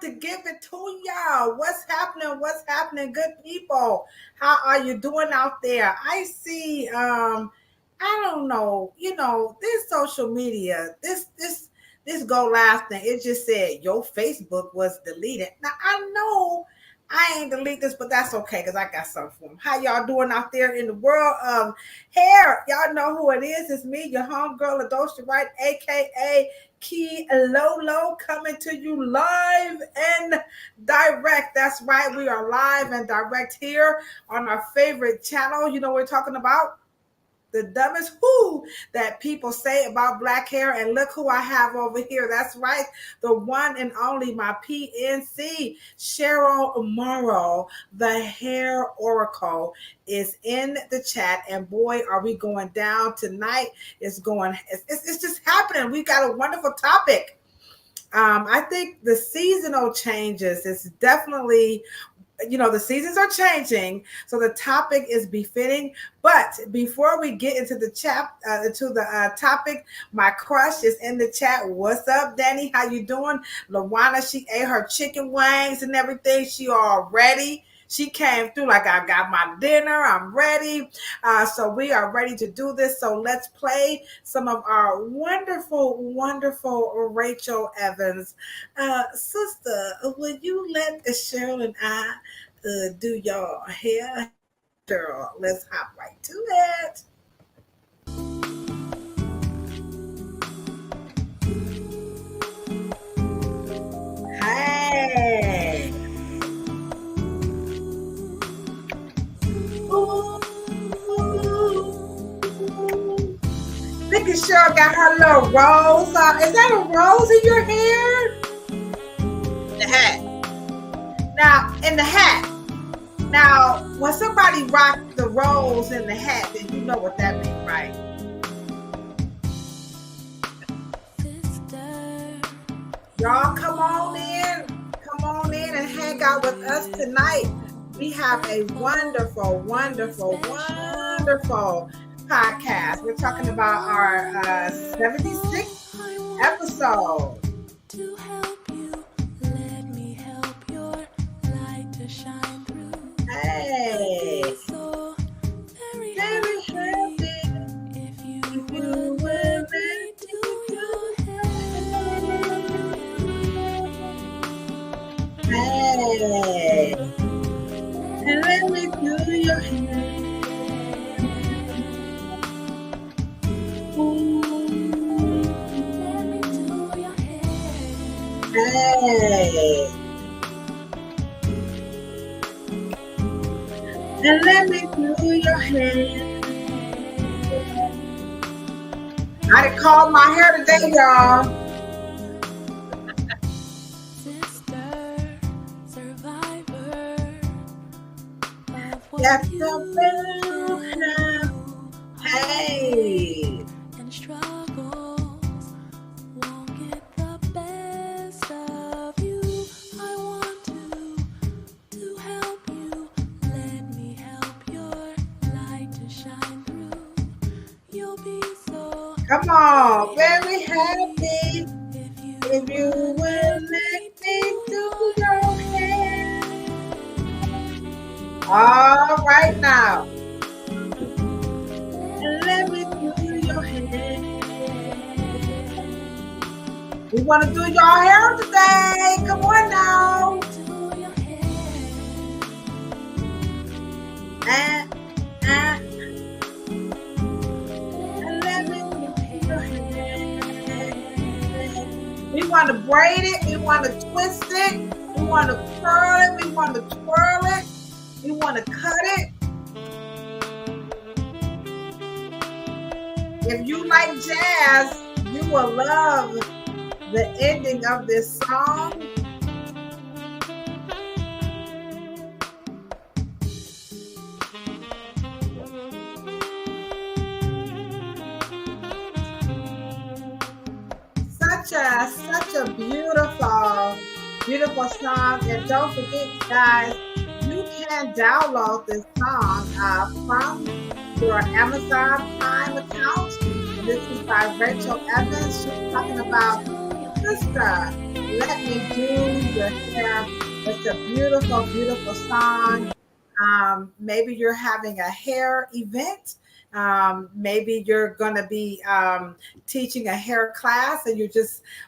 to give it to y'all. What's happening? What's happening, good people? How are you doing out there? I see I don't know, this social media, this go live thing, it just said your Facebook was deleted. Now I know I ain't delete this, but that's okay because I got something for them. How y'all doing out there in the world of hair? Y'all know who it is. It's me, your homegirl, Ladosha, Wright, aka Key Lolo, coming to you live and direct. That's right, we are live and direct here on our favorite channel. You know what we're talking about? The dumbest who that people say about black hair. And look who I have over here. That's right, the one and only, my PNC, Cheryl Morrow, the hair oracle, is in the chat. And boy, are we going down tonight. It's just happening. We got a wonderful topic. I think the seasonal changes is definitely, the seasons are changing, so the topic is befitting. But before we get into the topic, my crush is in the chat. What's up, Danny? How you doing? Lawana, she ate her chicken wings and everything. She all ready. She came through like, I got my dinner. I'm ready. So we are ready to do this. So let's play some of our wonderful, wonderful Rachel Evans. Sister, will you let Cheryl and I do your hair? Girl, let's hop right to it. Hey. Look at Cheryl got her little rose. Is that a rose in your hair? The hat. Now, in the hat. Now, when somebody rocks the rose in the hat, then you know what that means, right? Y'all come on in and hang out with us tonight. We have a wonderful, wonderful, wonderful podcast. We're talking about our 76th episode. To help you, let me help your light to shine through. Hey, so very happy if you will wear it to your head. Hey, and let me do your hair. Hey. And let me do your hair. I done called my hair today, y'all. Sister, survivor of what that's the bell. Hey. And struggles won't get the best of you. I want to help you. Let me help your light to shine through. You'll be so. Come on, very happy if you will let me do your hair. All right now. And let me do your hair. We want to do your hair today. Come on now. And let me do your hair. We want to braid it. We want to twist it. We want to curl it. We want to twirl it. We want to cut it. If you like jazz, you will love the ending of this song. Such a beautiful, beautiful song. And don't forget, guys, you can download this song from your Amazon Prime account. This is by Rachel Evans. She's talking about, sister, Let Me Do Your Hair. It's a beautiful, beautiful song. Maybe you're having a hair event. Maybe you're going to be teaching a hair class, and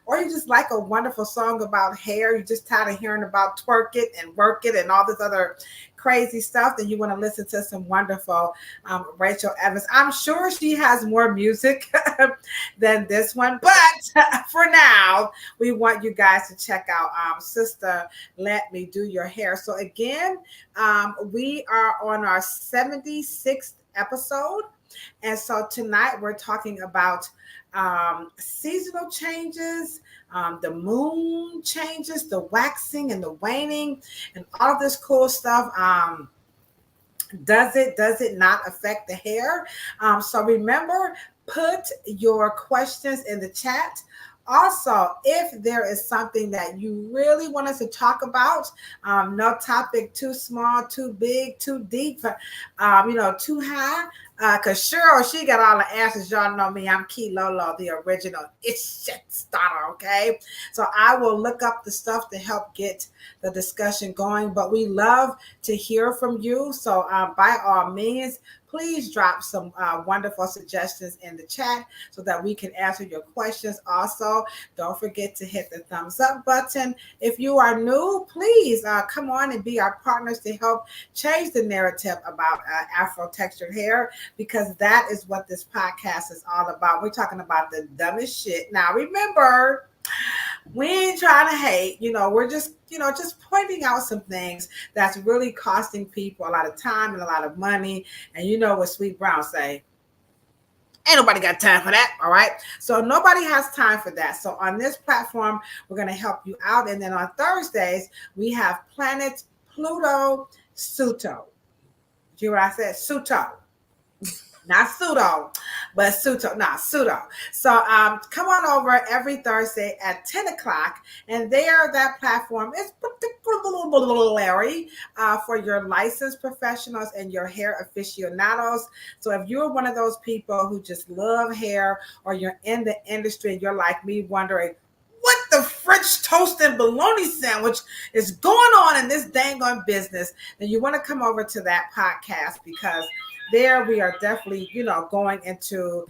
or you just like a wonderful song about hair. You're just tired of hearing about twerk it and work it and all this other crazy stuff. Then you want to listen to some wonderful Rachel Evans. I'm sure she has more music than this one, but for now, we want you guys to check out Sister Let Me Do Your Hair. So again, we are on our 76th episode. And so tonight we're talking about seasonal changes, the moon changes, the waxing and the waning, and all this cool stuff. Does it not affect the hair? So remember, put your questions in the chat. Also, if there is something that you really want us to talk about, no topic too small, too big, too deep, too high, because Cheryl, she got all the answers. Y'all know me. I'm Key Lolo, the original shit starter, okay? So I will look up the stuff to help get the discussion going, but we love to hear from you. So by all means, please drop some wonderful suggestions in the chat so that we can answer your questions. Also, don't forget to hit the thumbs up button. If you are new, please come on and be our partners to help change the narrative about Afro textured hair, because that is what this podcast is all about. We're talking about the dumbest shit. Now, remember, we ain't trying to hate, we're just pointing out some things that's really costing people a lot of time and a lot of money. And you know what Sweet Brown say? Ain't nobody got time for that. All right. So nobody has time for that. So on this platform, we're going to help you out. And then on Thursdays, we have Planet Pluto Suto. Do you hear what I said? Suto. Not pseudo, but pseudo. So come on over every Thursday at 10 o'clock. And there, that platform is particularly for your licensed professionals and your hair aficionados. So if you're one of those people who just love hair, or you're in the industry and you're like me wondering, what the French toast and bologna sandwich is going on in this dang on business, then you want to come over to that podcast, because there we are definitely, going into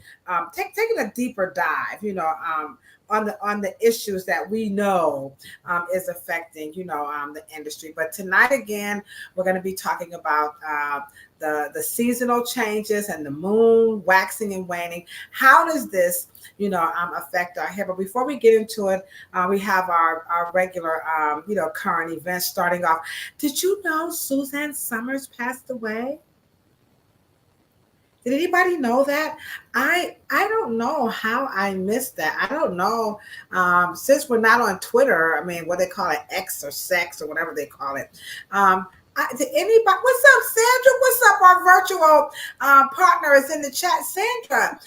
taking a deeper dive, on the issues that we know is affecting, the industry. But tonight, again, we're going to be talking about the seasonal changes and the moon waxing and waning. How does this, affect our hair? But before we get into it, we have our regular, current events starting off. Did you know Suzanne Summers passed away? Did anybody know that? I don't know how I missed that. I don't know. Since we're not on Twitter, I mean, what they call it, X or Sex or whatever they call it. Did anybody? What's up, Sandra? What's up? Our virtual partner is in the chat. Sandra,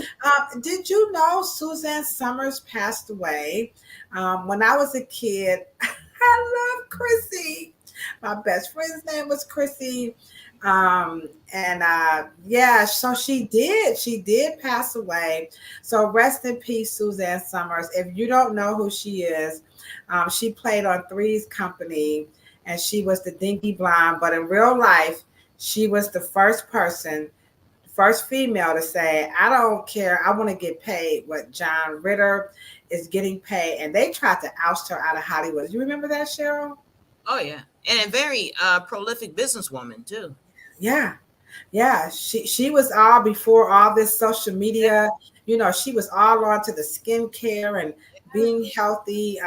did you know Suzanne Summers passed away? When I was a kid, I love Chrissy. My best friend's name was Chrissy. So she did pass away. So rest in peace, Suzanne Summers. If you don't know who she is, she played on Three's Company, and she was the Dinky Blonde. But in real life, she was the first female to say, I don't care, I want to get paid what John Ritter is getting paid. And they tried to oust her out of Hollywood. You remember that, Cheryl? Oh yeah, and a very prolific businesswoman too. Yeah. She was all before all this social media. She was all onto the skincare and being healthy.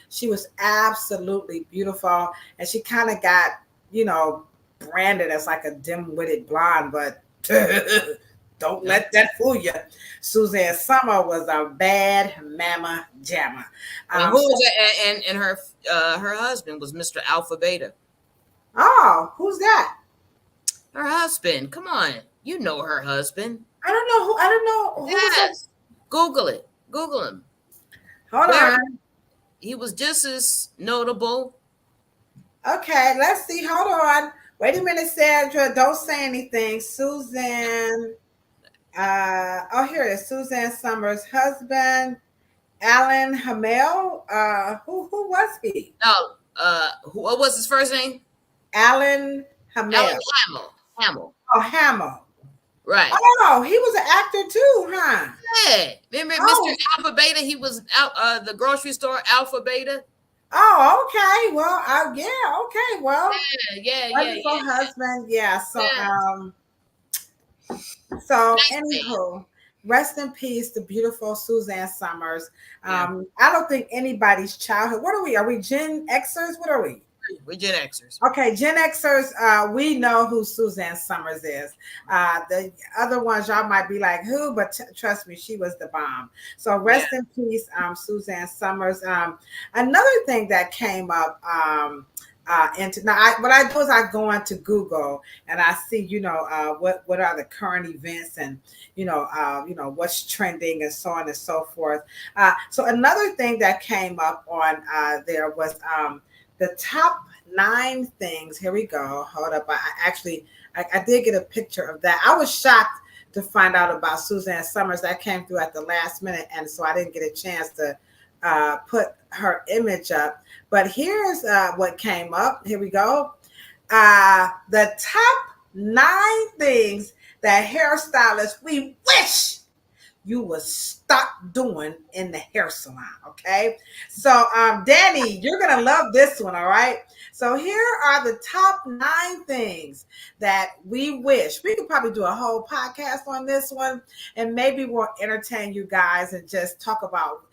She was absolutely beautiful, and she kind of got, branded as like a dim-witted blonde, but don't let that fool you. Suzanne Summer was a bad mama jamma. And who was that? And her husband was Mr. Alpha Beta. Oh, who's that? Her husband. Come on, you know her husband. I don't know who. Yes. Google it. Google him. Hold on. He was just as notable. Okay, let's see. Hold on. Wait a minute, Sandra. Don't say anything. Suzanne. Here it is. Suzanne Summers' husband. Alan Hamel. Who was he? No, what was his first name? Alan Hamel. Alan Hamill. Hamill. Oh, Hamill. Right. Oh, he was an actor too, huh? Yeah. Remember Mr. Oh, Alpha Beta? He was out the grocery store Alpha Beta. oh, okay. Well, yeah, okay. Well, Yeah. wonderful husband. Yeah. Yeah. So Nice man. anywho, rest in peace, the beautiful Suzanne Summers. Yeah. I don't think anybody's childhood. What are we? Are we Gen Xers? What are we? We're Gen Xers. Okay, Gen Xers, we know who Suzanne Summers is. The other ones, y'all might be like, who? But trust me, she was the bomb. So Yeah. rest in peace, Suzanne Summers. Another thing that came up, what I do is I go into Google and I see, what are the current events and what's trending and so on and so forth. So another thing that came up on there was the top 9 things. Here we go. Hold up. I did get a picture of that. I was shocked to find out about Suzanne Summers. That came through at the last minute, and so I didn't get a chance to put her image up. But here's what came up. Here we go. The top 9 things that hairstylists we wish you would stop doing in the hair salon. Okay. So, Danny, you're going to love this one. All right. So here are the top 9 things that we wish. We could probably do a whole podcast on this one, and maybe we'll entertain you guys and just talk about,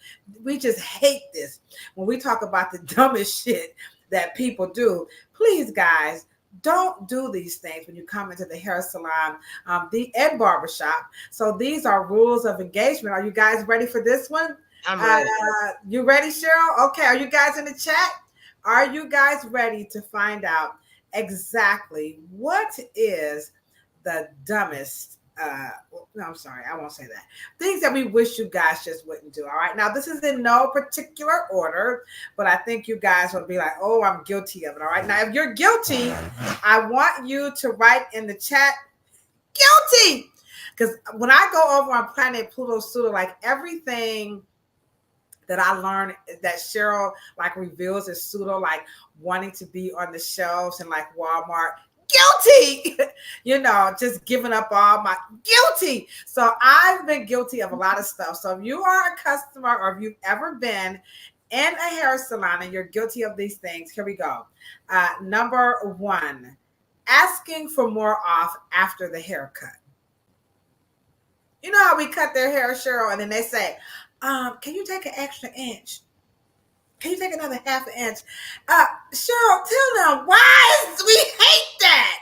we just hate this when we talk about the dumbest shit that people do. Please, guys, don't do these things when you come into the hair salon and barbershop. So these are rules of engagement. Are you guys ready for this one? I'm ready. You ready, Cheryl? Okay. Are you guys in the chat? Are you guys ready to find out exactly what is the dumbest? No, I'm sorry, I won't say that. Things that we wish you guys just wouldn't do. All right. Now, this is in no particular order, but I think you guys will be like, oh, I'm guilty of it. All right. Now, if you're guilty, I want you to write in the chat, guilty. Because when I go over on Planet Pluto Pseudo, like everything that I learned that Cheryl like reveals is pseudo, like wanting to be on the shelves and like Walmart. Guilty, just giving up all my guilty. So I've been guilty of a lot of stuff. So if you are a customer or if you've ever been in a hair salon and you're guilty of these things, here we go. Number 1, asking for more off after the haircut. You know how we cut their hair, Cheryl, and then they say, can you take an extra inch? Can you take another half an inch? Cheryl, tell them why we hate that.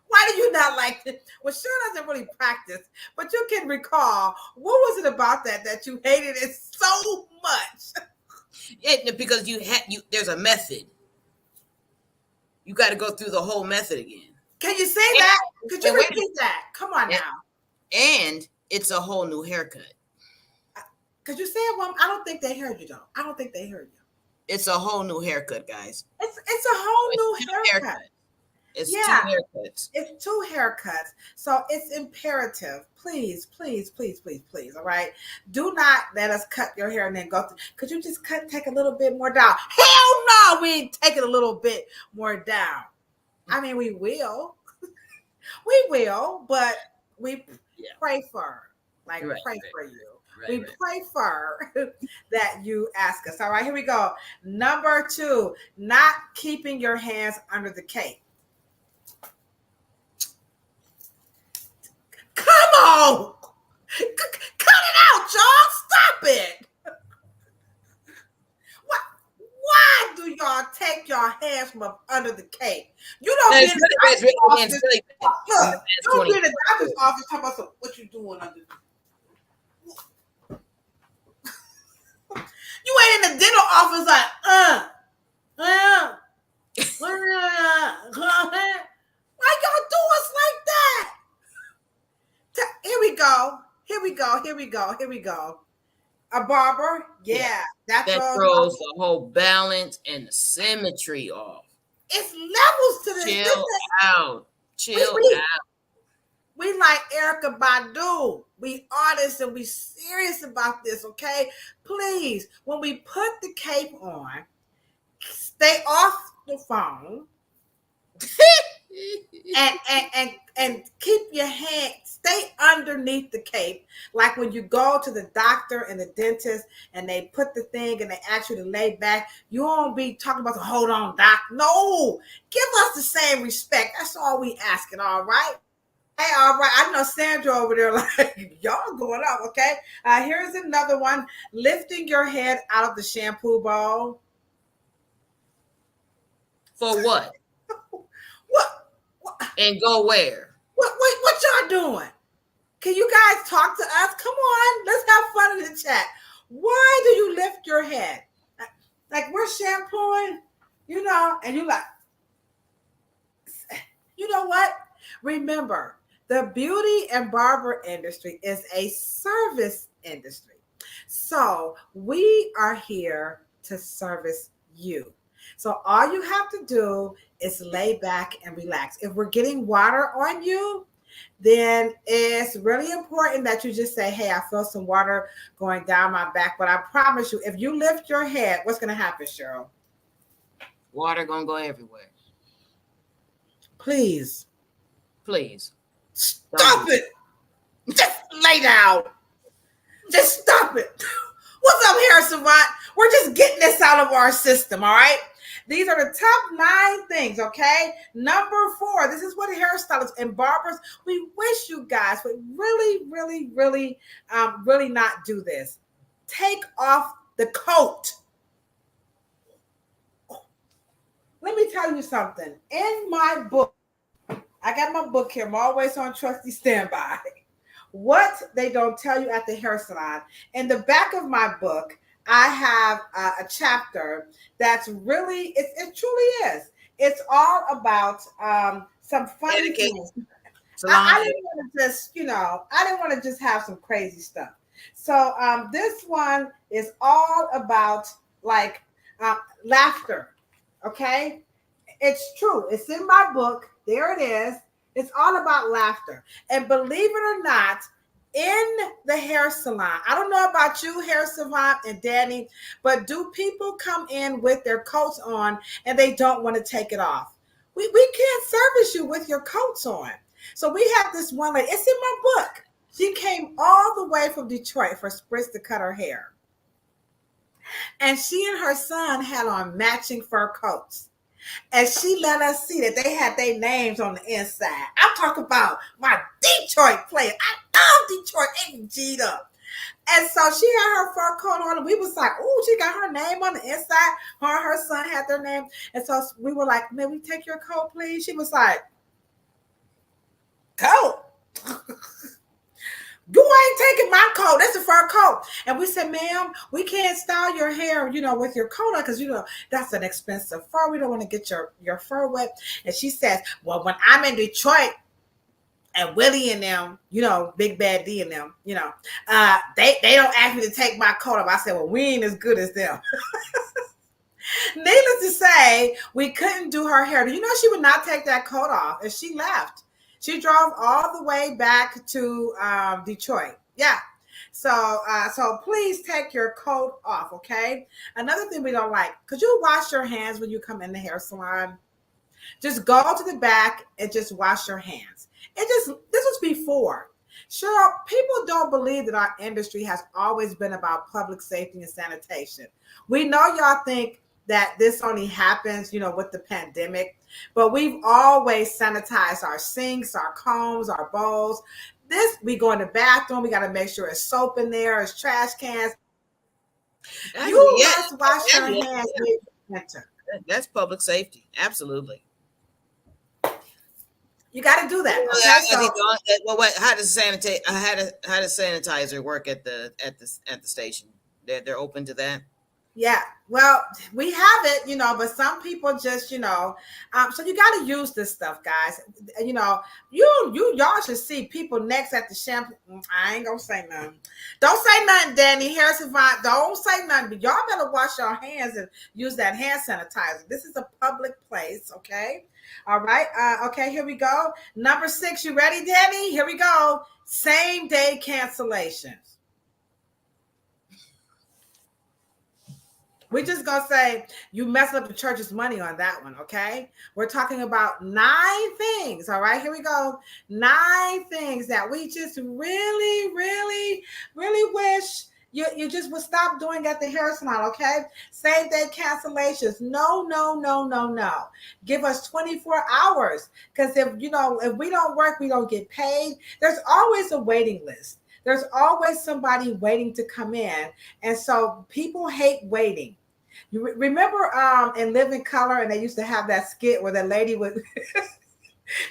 Why do you not like it? Well, Cheryl doesn't really practice, but you can recall, what was it about that you hated it so much? Because there's a method. You got to go through the whole method again. Can you say that? Could you repeat that? Come on now. And it's a whole new haircut. Could you say it one? I don't think they heard you, though. I don't think they heard you. It's a whole new haircut, guys. It's a whole new haircut. It's 2 haircuts. It's 2 haircuts. So it's imperative. Please, please, please, please, please. All right. Do not let us cut your hair and then go through. Could you just take a little bit more down? Hell no, we ain't taking a little bit more down. I mean, we will. We will, but we pray for. Pray for you. We pray for that you ask us. All right, here we go. Number 2, not keeping your hands under the cape. Come on. Cut it out, y'all. Stop it. Why do y'all take your hands from up under the cape? You don't be in the doctor's office. Don't be in the doctor's office talking about what you doing under the You ain't in the dental office like, why y'all do us like that? Here we go. A barber, that throws the whole balance and the symmetry off. It's levels to this. Chill out. We like Erykah Badu. We honest and we serious about this, okay? Please, when we put the cape on, stay off the phone and keep your hand, stay underneath the cape. Like when you go to the doctor and the dentist and they put the thing and they ask you to lay back, you won't be talking about the hold on, doc. No, give us the same respect. That's all we asking, all right? Hey, all right. I know Sandra over there, like, y'all going up, okay? Here's another one. Lifting your head out of the shampoo bowl. For what? What? And go where? What y'all doing? Can you guys talk to us? Come on, let's have fun in the chat. Why do you lift your head? Like we're shampooing, and you like, you know what? Remember, the beauty and barber industry is a service industry. So we are here to service you. So all you have to do is lay back and relax. If we're getting water on you, then it's really important that you just say, hey, I feel some water going down my back. But I promise you, if you lift your head, what's going to happen, Cheryl? Water going to go everywhere. Please. Stop it. Just lay down. Just stop it. What's up, Hair Savant? We're just getting this out of our system, all right? These are the top 9 things, okay? Number 4, this is what hairstylists and barbers, we wish you guys would really, really, really, really not do this. Take off the coat. Let me tell you something. In my book, I got my book here. I'm always on trusty standby. What they don't tell you at the hair salon. In the back of my book, I have a chapter that's really, it truly is. It's all about some funny things. I didn't want to just, I didn't want to just have some crazy stuff. So this one is all about like laughter. Okay. It's true. It's in my book. There it is. It's all about laughter. And believe it or not, in the hair salon, I don't know about you, Hair Savant and Danny, but do people come in with their coats on and they don't want to take it off? We can't service you with your coats on. So we have this one lady. It's in my book. She came all the way from Detroit for Spritz to cut her hair. And she and her son had on matching fur coats. And she let us see that they had their names on the inside. I'm talking about my Detroit player. I love Detroit. Ain't G'd up. And so she had her fur coat on, and we was like, oh, she got her name on the inside. Her and her son had their name. And so we were like, may we take your coat, please? She was like, coat? You ain't taking my coat. That's a fur coat. And we said, ma'am, we can't style your hair, with your coat on because, that's an expensive fur. We don't want to get your fur wet. And she says, well, when I'm in Detroit and Willie and them, Big Bad D and them, they don't ask me to take my coat off. I said, well, we ain't as good as them. Needless to say, we couldn't do her hair. Do you know she would not take that coat off? And she left. She drove all the way back to Detroit. Yeah. So please take your coat off, okay? Another thing we don't like, could you wash your hands when you come in the hair salon? Just go to the back and just wash your hands. This was before. Cheryl, people don't believe that our industry has always been about public safety and sanitation. We know y'all think that this only happens, with the pandemic, but we've always sanitized our sinks, our combs, our bowls. We go in the bathroom, we got to make sure it's soap in there, it's trash cans. You must wash your hands when you enter. That's public safety. Absolutely. You got to do that. Okay? How does sanitizer work at the station? They're open to that. Yeah, well, we have it, but some people just, so you got to use this stuff, guys. Y'all should see people next at the shampoo. I ain't gonna say nothing. Don't say nothing, Danny. Hair Savant, don't say nothing. But y'all better wash your hands and use that hand sanitizer. This is a public place, okay? All right. Okay, here we go. Number 6. You ready, Danny? Here we go. Same day cancellations. We're just gonna say you messed up the church's money on that one, okay? We're talking about 9 things. All right, here we go. 9 things that we just really, really, really wish you just would stop doing at the hair salon, okay? Same day cancellations. No, no, no, no, no. Give us 24 hours. Because if we don't work, we don't get paid. There's always a waiting list. There's always somebody waiting to come in. And so people hate waiting. You remember in Living Color, and they used to have that skit where the lady would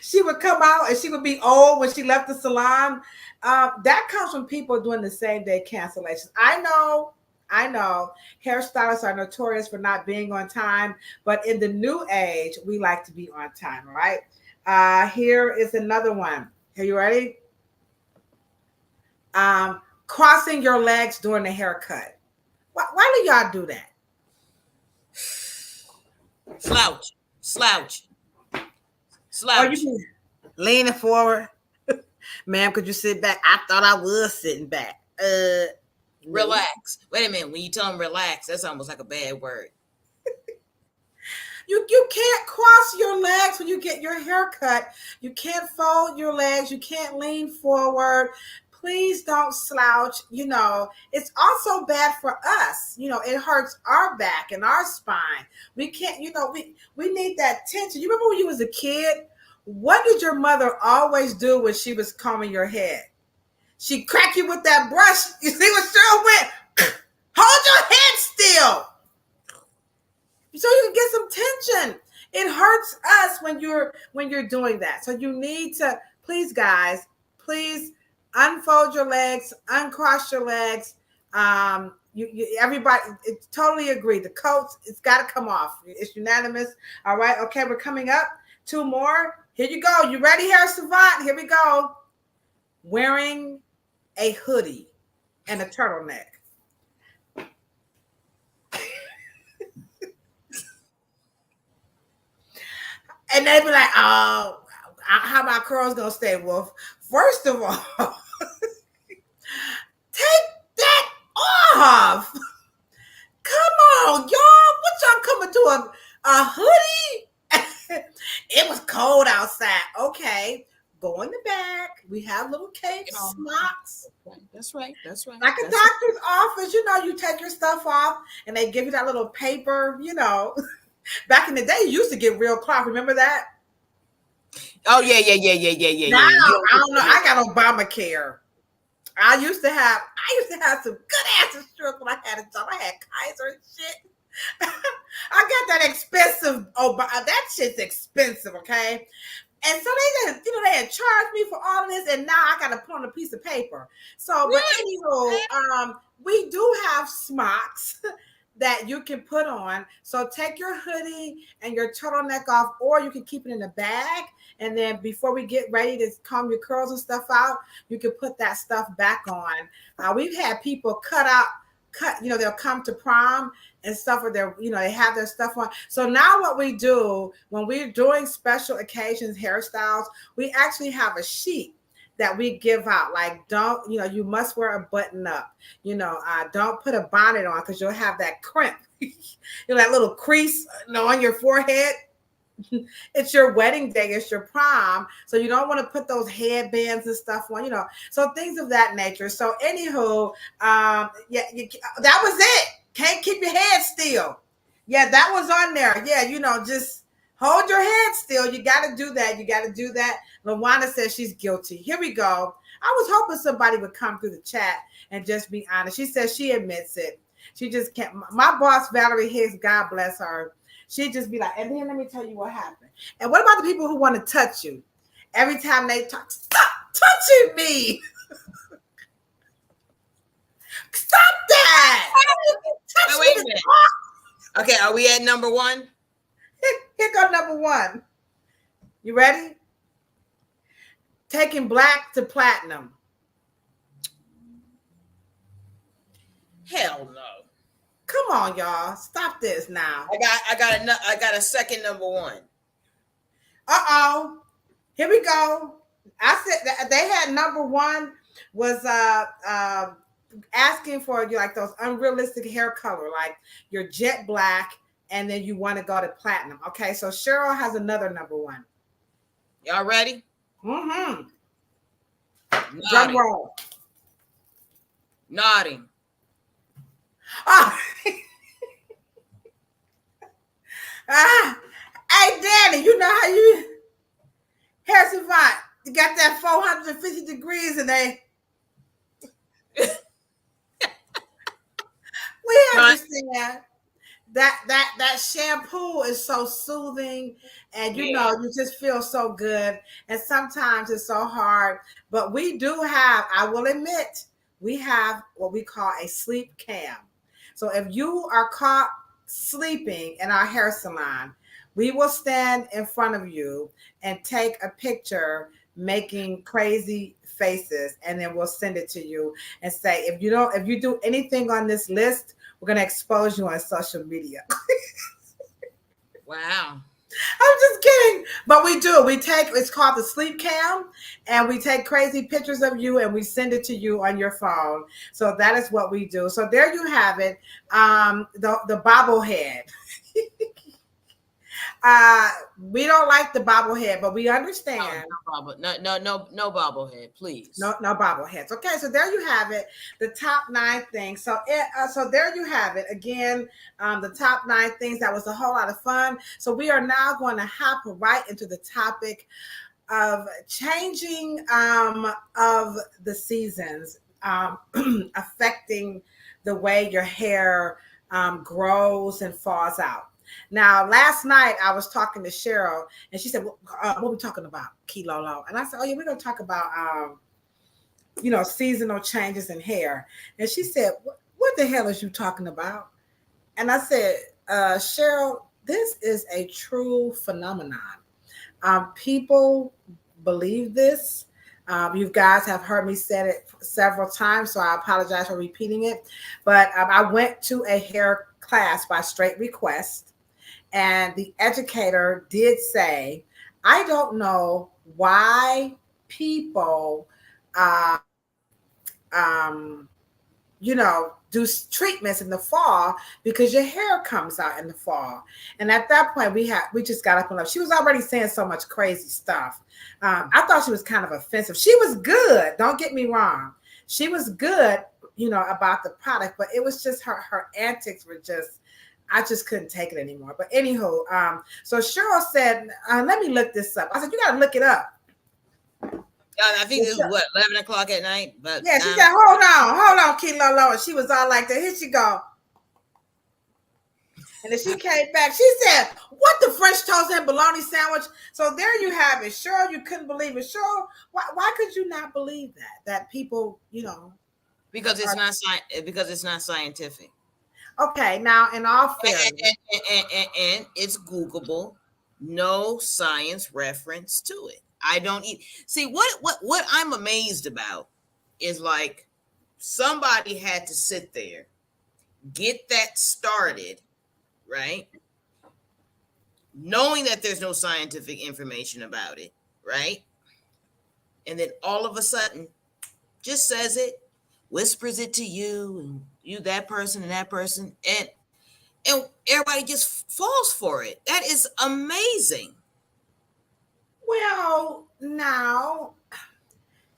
she would come out and she would be old when she left the salon. That comes from people doing the same day cancellations. I know. Hairstylists are notorious for not being on time, but in the new age, we like to be on time. All right. Here is another one. Are you ready? Crossing your legs during the haircut. Why do y'all do that? Slouch, slouch, Or slouch. you mean leaning forward? Ma'am, could you sit back? I thought I was sitting back. No. Relax. Wait a minute. When you tell them relax, that's almost like a bad word. You can't cross your legs when you get your hair cut. You can't fold your legs. You can't lean forward. Please don't slouch. It's also bad for us. It hurts our back and our spine. We can't, we need that tension. You remember when you was a kid? What did your mother always do when she was combing your head? She crack you with that brush. You see what Cheryl went? Hold your head still, so you can get some tension. It hurts us when you're doing that. So you need to, please, guys, please unfold your legs, uncross your legs. Everybody, totally agree. The coats, it's got to come off. It's unanimous. All right. Okay, we're coming up. 2 more. Here you go. You ready, Hair Savant? Here we go. Wearing a hoodie and a turtleneck. And they be like, oh, how my curls gonna stay, Wolf? First of all, take that off. Come on, y'all. What y'all coming to a hoodie? It was cold outside. Okay. Go in the back. We have little capes, smocks. That's right. Like a doctor's office, you take your stuff off and they give you that little paper, Back in the day, you used to get real cloth. Remember that? Oh yeah. Now, I don't know. I got Obamacare. I used to have some good ass insurance when I had a job. I had Kaiser and shit. I got that expensive. That shit's expensive, okay? And so they had charged me for all of this, and now I got to put on a piece of paper. So, but anywho, we do have smocks that you can put on. So take your hoodie and your turtleneck off, or you can keep it in a bag. And then before we get ready to comb your curls and stuff out, you can put that stuff back on. We've had people they'll come to prom and stuff where they have their stuff on. So now what we do when we're doing special occasions, hairstyles, we actually have a sheet that we give out. Like, don't, you must wear a button up, don't put a bonnet on because you'll have that crimp, that little crease on your forehead. It's your wedding day, it's your prom, so you don't want to put those headbands and stuff on, so things of that nature. So anywho, that was it. Can't keep your head still. Yeah, that was on there. Yeah, just hold your head still. You got to do that. LaWanda says she's guilty. Here we go. I was hoping somebody would come through the chat and just be honest. She says she admits it. She just can't. My boss, Valerie Hicks, God bless her, she'd just be like, and then let me tell you what happened. And what about the people who want to touch you? Every time they talk, stop touching me. Stop that. Wait a minute. Okay, are we at number 1? Here go number 1. You ready? Taking black to platinum. Hell no. Come on, y'all. Stop this now. I got a second number 1. Uh-oh. Here we go. I said that they had number one was asking for you like those unrealistic hair color, like your jet black, and then you want to go to platinum. Okay, so Cheryl has another number one. Y'all ready? Mm-hmm. Drum Nodding. roll. Nodding. Ah, ah. Hey, Danny, you know how you Harrison Vaughn, you got that 450 degrees and we Right. understand. That shampoo is so soothing, and Yeah. you just feel so good, and sometimes it's so hard, but we do have, I will admit, we have what we call a sleep cam. So if you are caught sleeping in our hair salon, we will stand in front of you and take a picture making crazy faces, and then we'll send it to you and say, if you do anything on this list, we're going to expose you on social media. Wow. I'm just kidding. But we do. It's called the sleep cam, and we take crazy pictures of you and we send it to you on your phone. So that is what we do. So there you have it. The bobblehead. Uh, we don't like the bobblehead, but we Oh, understand. no bobblehead, No, please. no bobbleheads. Okay, so there you have it. The top nine things. So there you have it. Again, the top nine things. That was a whole lot of fun. So we are now going to hop right into the topic of changing of the seasons, affecting the way your hair grows and falls out. Now, last night I was talking to Cheryl, and she said, "What are we talking about, Kilolo?" And I said, "Oh yeah, we're going to talk about seasonal changes in hair." And she said, "What the hell is you talking about?" And I said, "Cheryl, this is a true phenomenon. People believe this. You guys have heard me say it several times, so I apologize for repeating it. But I went to a hair class by straight request, and the educator did say, I don't know why people, um, do treatments in the fall because your hair comes out in the fall. And at that point, we just got up and left. She was already saying so much crazy stuff. I thought she was kind of offensive. She was good. Don't get me wrong. She was good, about the product, but it was just her antics were just. I just couldn't take it anymore. But anywho, so Cheryl said, "Let me look this up." I said, "You got to look it up." I think this is what 11 o'clock at night, but Yeah, she 9 said, o'clock. hold on, Kilo Low. And she was all like that. Here she go. And then she came back. She said, "What the French toast and bologna sandwich?" So there you have it. Sure, you couldn't believe it. Sure, why could you not believe that? That people, Because it's are not because it's not scientific, okay. Now, in all and, fairness, and it's Googleable. No science reference to it. I don't see what I'm amazed about is like somebody had to sit there, get that started, right? Knowing that there's no scientific information about it, right? And then all of a sudden just says it, whispers it to you and you that person and everybody just falls for it. That is amazing. well, now,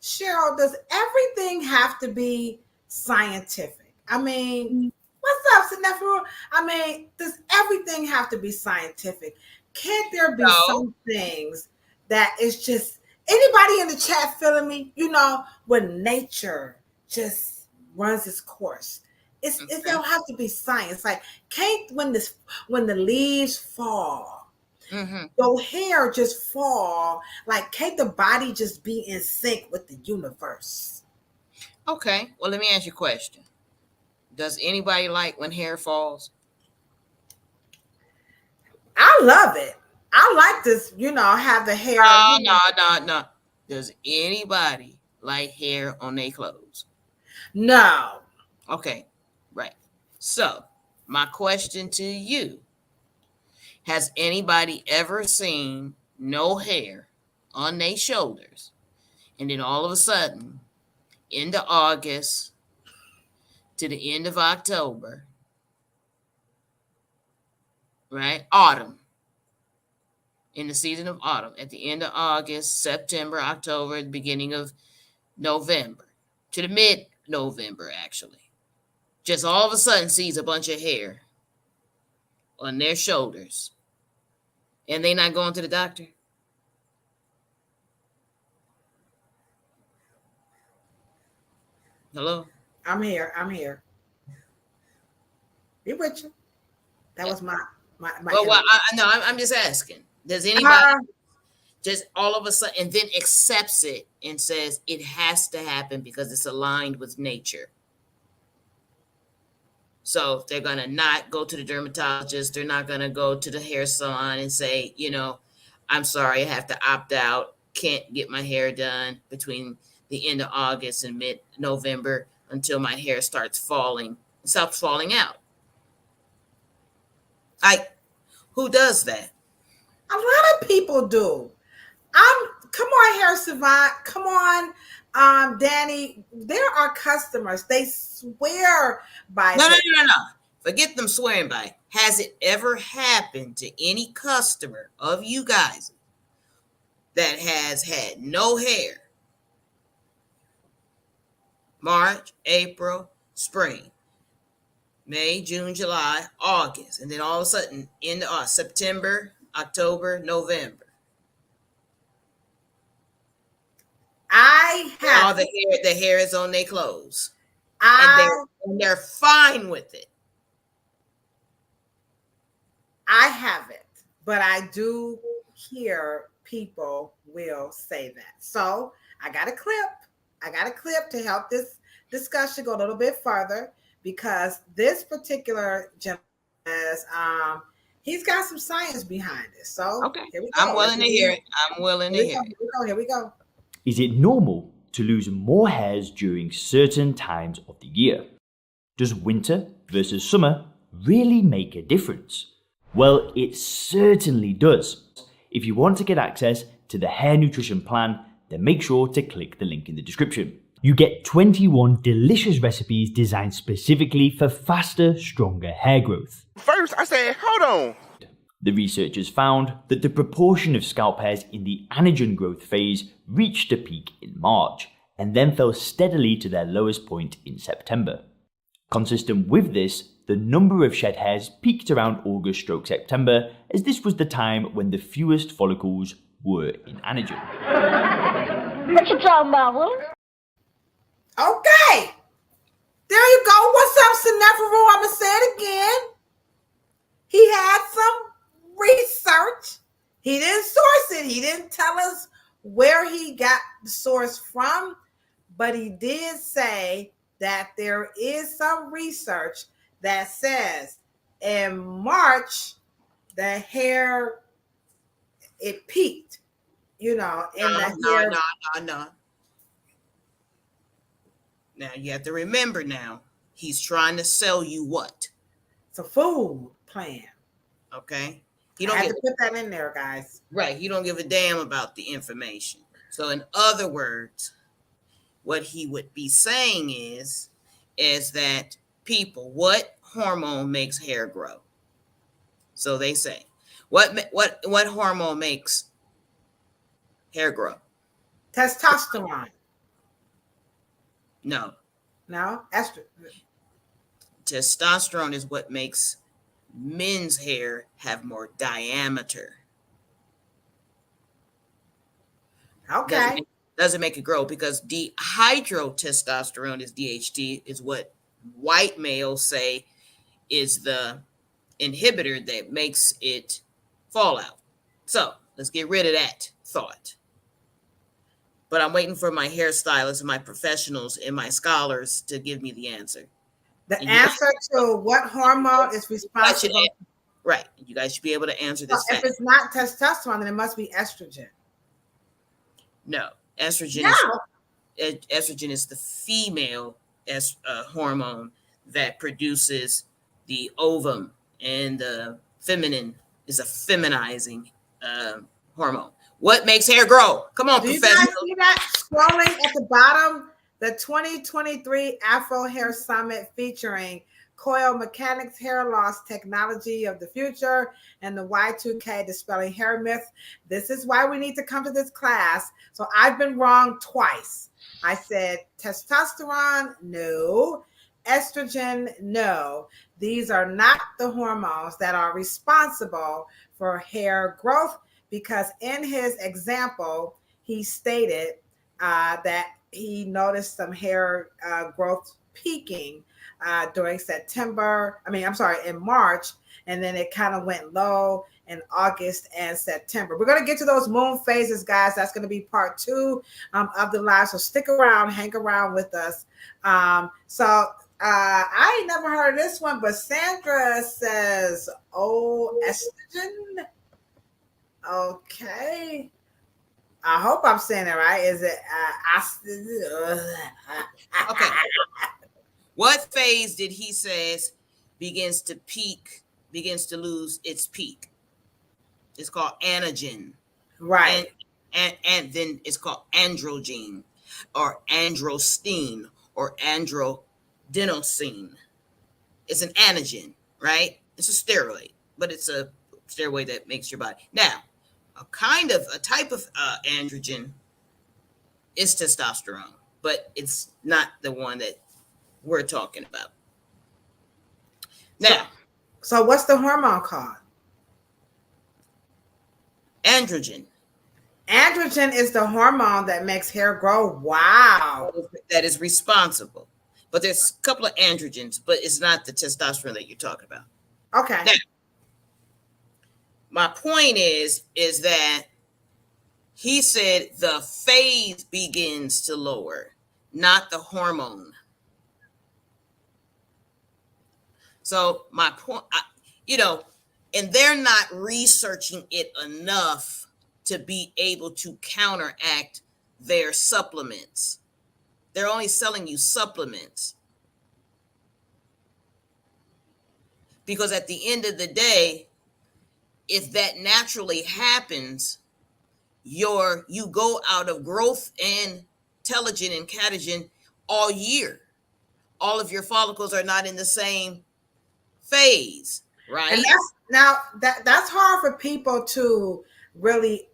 Cheryl, does everything have to be scientific? I mean, what's up, Sinefru? I mean, does everything have to be scientific? Can't there be So, some things that is just anybody in the chat feeling me? When nature just runs its course. It okay. don't have to be science. Like, can't when the leaves fall, Mm-hmm. your hair just fall, like can't the body just be in sync with the universe? Okay, well, let me ask you a question. Does anybody like when hair falls? I love it. I like this, have the hair, No. Does anybody like hair on their clothes? no. Okay, right. So, my question to you, has anybody ever seen no hair on their shoulders. And then all of a sudden, into August to the end of October, right? Autumn, in the season of autumn, at the end of August, September, October, the beginning of November, to the mid November, actually. Just all of a sudden sees a bunch of hair on their shoulders. And they not going to the doctor. Hello? I'm here. I'm here. Be with you. That was my Well, energy. no, I'm just asking. Does anybody Uh, just all of a sudden and then accepts it and says it has to happen because it's aligned with nature? So they're going to not go to the dermatologist. They're not going to go to the hair salon and say, I'm sorry, I have to opt out. Can't get my hair done between the end of August and mid November until my hair stops falling out. Who does that? a lot of people do. Come on, hair savant. Come on, Danny. There are customers. They swear by No, no, this. no, no, no. Forget them swearing by it. Has it ever happened to any customer of you guys that has had no hair? March, April, spring, May, June, July, August, and then all of a sudden in September, October, November. I have All the hair is on their clothes, I and they're fine with it. I haven't, but I do hear people will say that. So I got a clip. I got a clip to help this discussion go a little bit further because this particular gentleman has he's got some science behind it. So Okay, here we I'm go. willing to hear it. I'm willing to Here hear we it. go. Here we go. Here we go. Is it normal to lose more hairs during certain times of the year? Does winter versus summer really make a difference? Well, it certainly does. If you want to get access to the hair nutrition plan, then make sure to click the link in the description. You get 21 delicious recipes designed specifically for faster, stronger hair growth. First, I said, hold on. The researchers found that the proportion of scalp hairs in the anagen growth phase reached a peak in March and then fell steadily to their lowest point in September. Consistent with this, the number of shed hairs peaked around August/September, as this was the time when the fewest follicles were in anagen. What you talking about, Will? Okay. There you go. What's up, Sinefero? I'm going to say it again. He had some research. He didn't source it. He didn't tell us where he got the source from, but he did say that there is some research that says in March, the hair, it peaked, in the hair. No. Now you have to remember now, he's trying to sell you what? It's a food plan. Okay? I had to put that in there, guys. Right. You don't give a damn about the information. So in other words, what he would be saying is that people, what hormone makes hair grow? So they say, what hormone makes hair grow? Testosterone. No. Estrogen. Testosterone is what makes men's hair have more diameter. Okay. Doesn't make it grow because dihydrotestosterone is DHT, is what white males say is the inhibitor that makes it fall out. So let's get rid of that thought. But I'm waiting for my hairstylists and my professionals and my scholars to give me the answer. The answer to what hormone is responsible. Right. You guys should be able to answer this. If it's not testosterone, then it must be estrogen. No. Estrogen is the female hormone that produces the ovum, and the feminine is a feminizing hormone. What makes hair grow? Come on, Do you Professor. guys see that scrolling at the bottom? The 2023 Afro Hair Summit featuring coil mechanics, hair loss technology of the future, and the Y2K dispelling hair myth. This is why we need to come to this class. So I've been wrong twice. I said testosterone, no. Estrogen, no. These are not the hormones that are responsible for hair growth, because in his example, he stated that he noticed some hair growth peaking during in March, and then it kind of went low in August and September. We're going to get to those moon phases, guys. That's going to be part 2 of the live. So stick around, hang around with us. I ain't never heard of this one, but Sandra says, oh, estrogen. Okay. I hope I'm saying it right. Is it okay? What phase did he says begins to lose its peak? It's called anagen, right? And then it's called androgen, or androstenedione, or androgenosine. It's an anagen, right? It's a steroid, but it's a steroid that makes your body. Now, a type of androgen is testosterone, but it's not the one that we're talking about. Now, so what's the hormone called? Androgen. Androgen is the hormone that makes hair grow. Wow. That is responsible. But there's a couple of androgens, but it's not the testosterone that you're talking about. Okay. Now, my point is that he said the phase begins to lower, not the hormone. So my point, and they're not researching it enough to be able to counteract their supplements. They're only selling you supplements. Because at the end of the day, if that naturally happens, you go out of growth and telogen and catagen all year. All of your follicles are not in the same phase, right? And that's hard for people to really,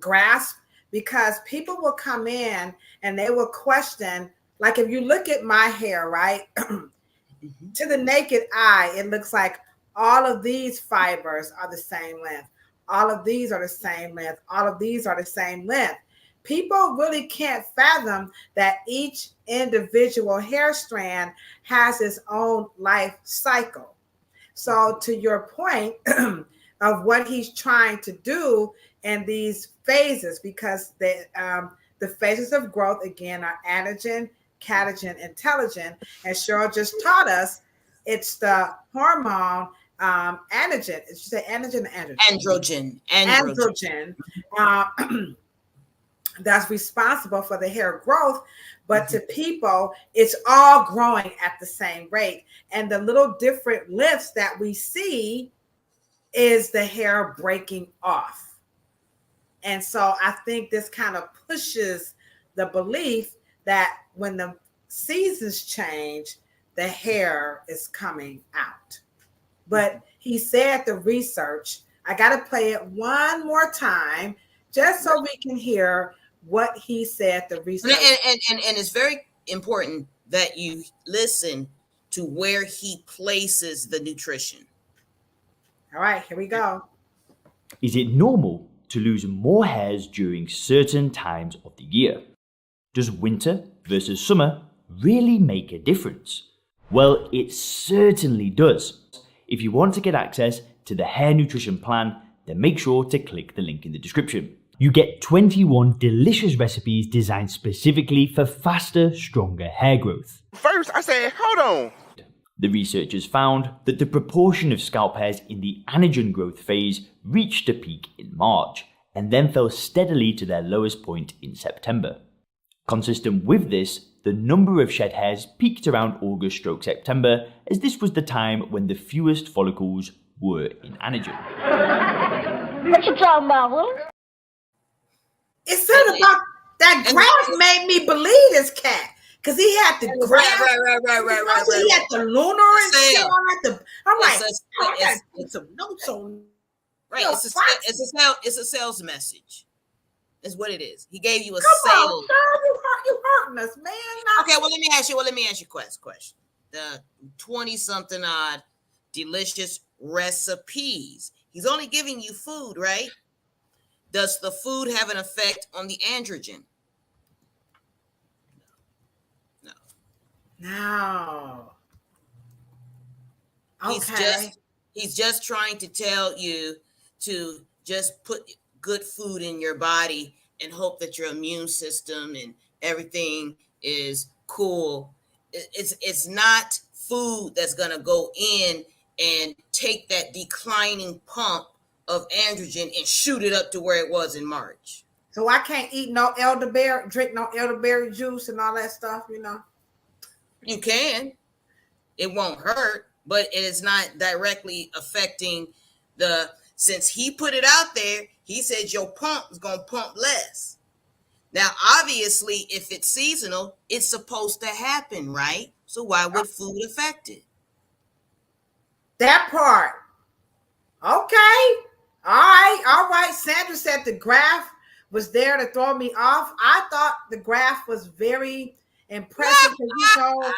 grasp, because people will come in and they will question, like if you look at my hair, right? To the naked eye, it looks like all of these fibers are the same length. All of these are the same length. All of these are the same length. People really can't fathom that each individual hair strand has its own life cycle. So to your point of what he's trying to do in these phases, because the phases of growth, again, are anagen, catagen, and telogen. And Cheryl just taught us it's the hormone anagen. Did you say anagen or androgen? Androgen. That's responsible for the hair growth. But to people, it's all growing at the same rate. And the little different lifts that we see is the hair breaking off. And so I think this kind of pushes the belief that when the seasons change, the hair is coming out. But he said the research, I got to play it one more time just so we can hear what he said the research. And it's very important that you listen to where he places the nutrition. All right, here we go. Is it normal to lose more hairs during certain times of the year? Does winter versus summer really make a difference? Well, it certainly does. If you want to get access to the hair nutrition plan, then make sure to click the link in the description. You get 21 delicious recipes designed specifically for faster, stronger hair growth. First, I said, hold on. The researchers found that the proportion of scalp hairs in the anagen growth phase reached a peak in March and then fell steadily to their lowest point in September. Consistent with this, the number of shed hairs peaked around What you talking about, Willie? It said about that graph made me believe this cat. Because he had the graph. Right. He had the lunar and shit Sale. on it. I'm like, It's I gotta put some notes on. Right. Yo, It's a sales message. Is what it is. He gave you a Come sale. on, Cheryl, you hurting us, man. Okay, well, let me ask you question. The 20-something odd delicious recipes. He's only giving you food, right? Does the food have an effect on the androgen? No. No. Okay. He's just trying to tell you to just put good food in your body and hope that your immune system and everything is cool. It's not food that's going to go in and take that declining pump of androgen and shoot it up to where it was in March. So I can't eat no elderberry, drink no elderberry juice and all that stuff, you know? You can. It won't hurt, but it is not directly affecting since he put it out there, he said your pump is going to pump less. Now, obviously, if it's seasonal, it's supposed to happen, right? So why would food affect it? That part. Okay. All right. Sandra said the graph was there to throw me off. I thought the graph was very impressive because y'all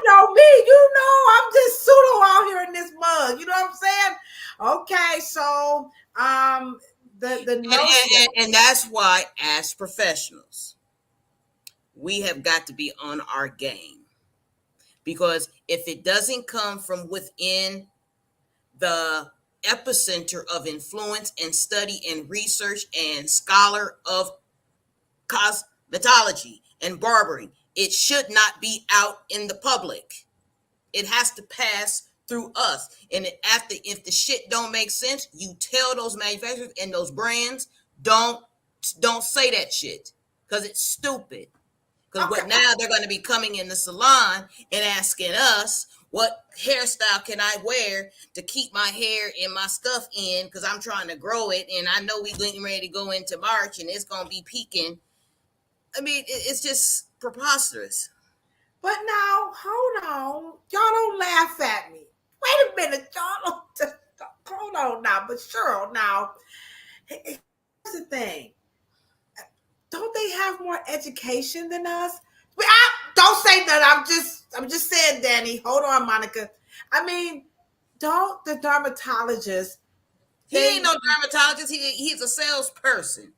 know me. You know, I'm just pseudo out here in this mug. You know what I'm saying? Okay, so and that's why, as professionals, we have got to be on our game, because if it doesn't come from within the epicenter of influence and study and research and scholar of cosmetology and barbering, it should not be out in the public. It has to pass through us. And if the shit don't make sense, you tell those manufacturers and those brands, don't say that shit, because it's stupid. Because what now they're going to be coming in the salon and asking us, what hairstyle can I wear to keep my hair and my stuff in? Because I'm trying to grow it, and I know we're getting ready to go into March, and it's going to be peaking. I mean, it's just preposterous. But now, hold on. Y'all don't laugh at me. Wait a minute. Y'all don't. Hold on now. But Cheryl, now, here's the thing. Don't they have more education than us? Don't say that. I'm just saying, Danny. Hold on, Monica. I mean, don't the dermatologists? He ain't no dermatologist. He's a salesperson.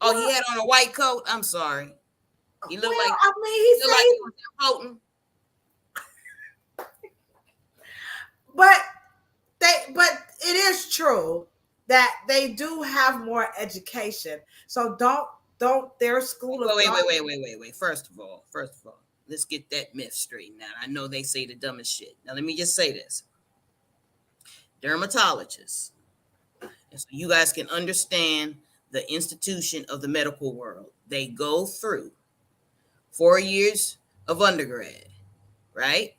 Oh, he had on a white coat. I'm sorry. He looked like. I mean, he was potent. But it is true that they do have more education. So don't their school of wait. First of all, let's get that myth straightened out. I know they say the dumbest shit. Now let me just say this. Dermatologists, and so you guys can understand the institution of the medical world. They go through 4 years of undergrad, right?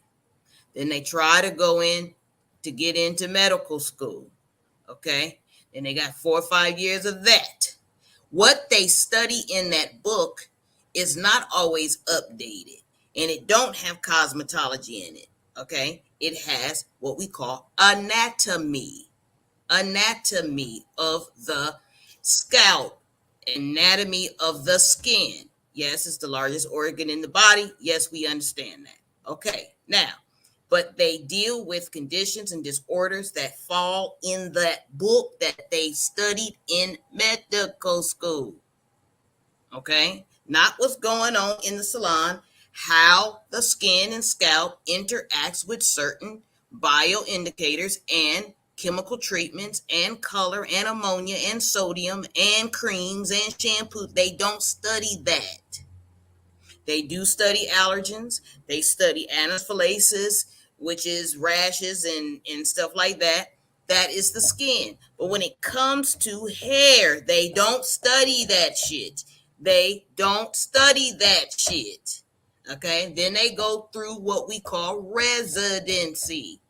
Then they try to go in to get into medical school, okay? Then they got 4 or 5 years of that. What they study in that book is not always updated, and it don't have cosmetology in it, okay? It has what we call anatomy of the scalp, anatomy of the skin. Yes, it's the largest organ in the body. Yes, we understand that. Okay, now, but they deal with conditions and disorders that fall in that book that they studied in medical school. Okay, not what's going on in the salon, how the skin and scalp interacts with certain bioindicators and chemical treatments and color and ammonia and sodium and creams and shampoo. They don't study that. They do study allergens. They study anaphylaxis, which is rashes and stuff like that. That is the skin. But when it comes to hair, they don't study that shit. Okay, then they go through what we call residency.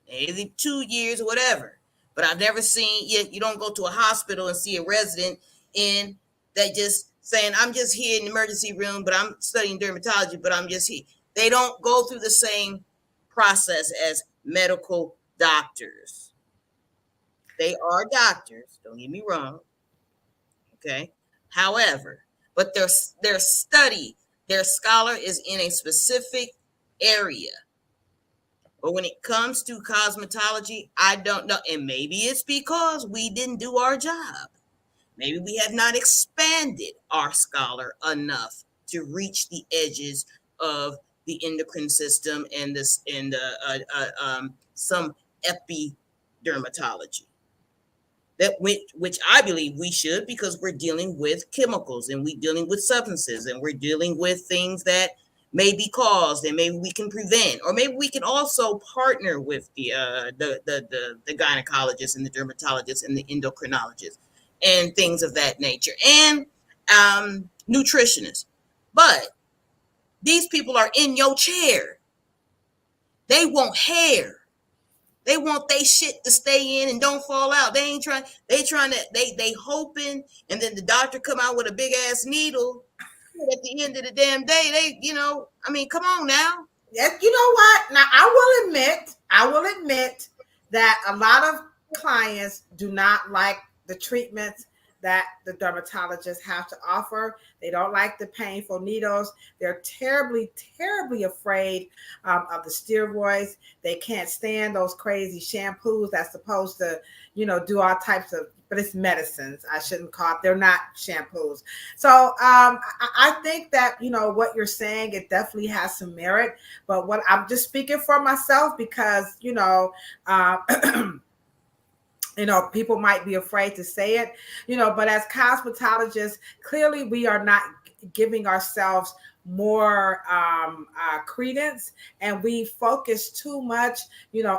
Maybe 2 years, whatever. But I've never seen you don't go to a hospital and see a resident in that just saying, I'm just here in the emergency room, but I'm studying dermatology, but I'm just here. They don't go through the same process as medical doctors. They are doctors, don't get me wrong. Okay. However, but their study, their scholar is in a specific area. But when it comes to cosmetology, I don't know. And maybe it's because we didn't do our job. Maybe we have not expanded our scholar enough to reach the edges of the endocrine system and this and some epidermatology. That which I believe we should, because we're dealing with chemicals and we're dealing with substances and we're dealing with things that may be caused and maybe we can prevent, or maybe we can also partner with the gynecologists and the dermatologists and the endocrinologists and things of that nature, and nutritionists. But these people are in your chair. They want hair. They want their shit to stay in and don't fall out. They ain't trying. They hoping, and then the doctor come out with a big ass needle. At the end of the damn day, I mean, come on now. Yes, you know what? Now I will admit that a lot of clients do not like the treatments that the dermatologists have to offer. They don't like the painful needles. They're terribly, terribly afraid of the steroids. They can't stand those crazy shampoos that's supposed to, do all types of, but it's medicines. I shouldn't call it. They're not shampoos. So I think that, what you're saying, it definitely has some merit. But what I'm just speaking for myself because, people might be afraid to say it, but as cosmetologists, clearly we are not giving ourselves more credence, and we focus too much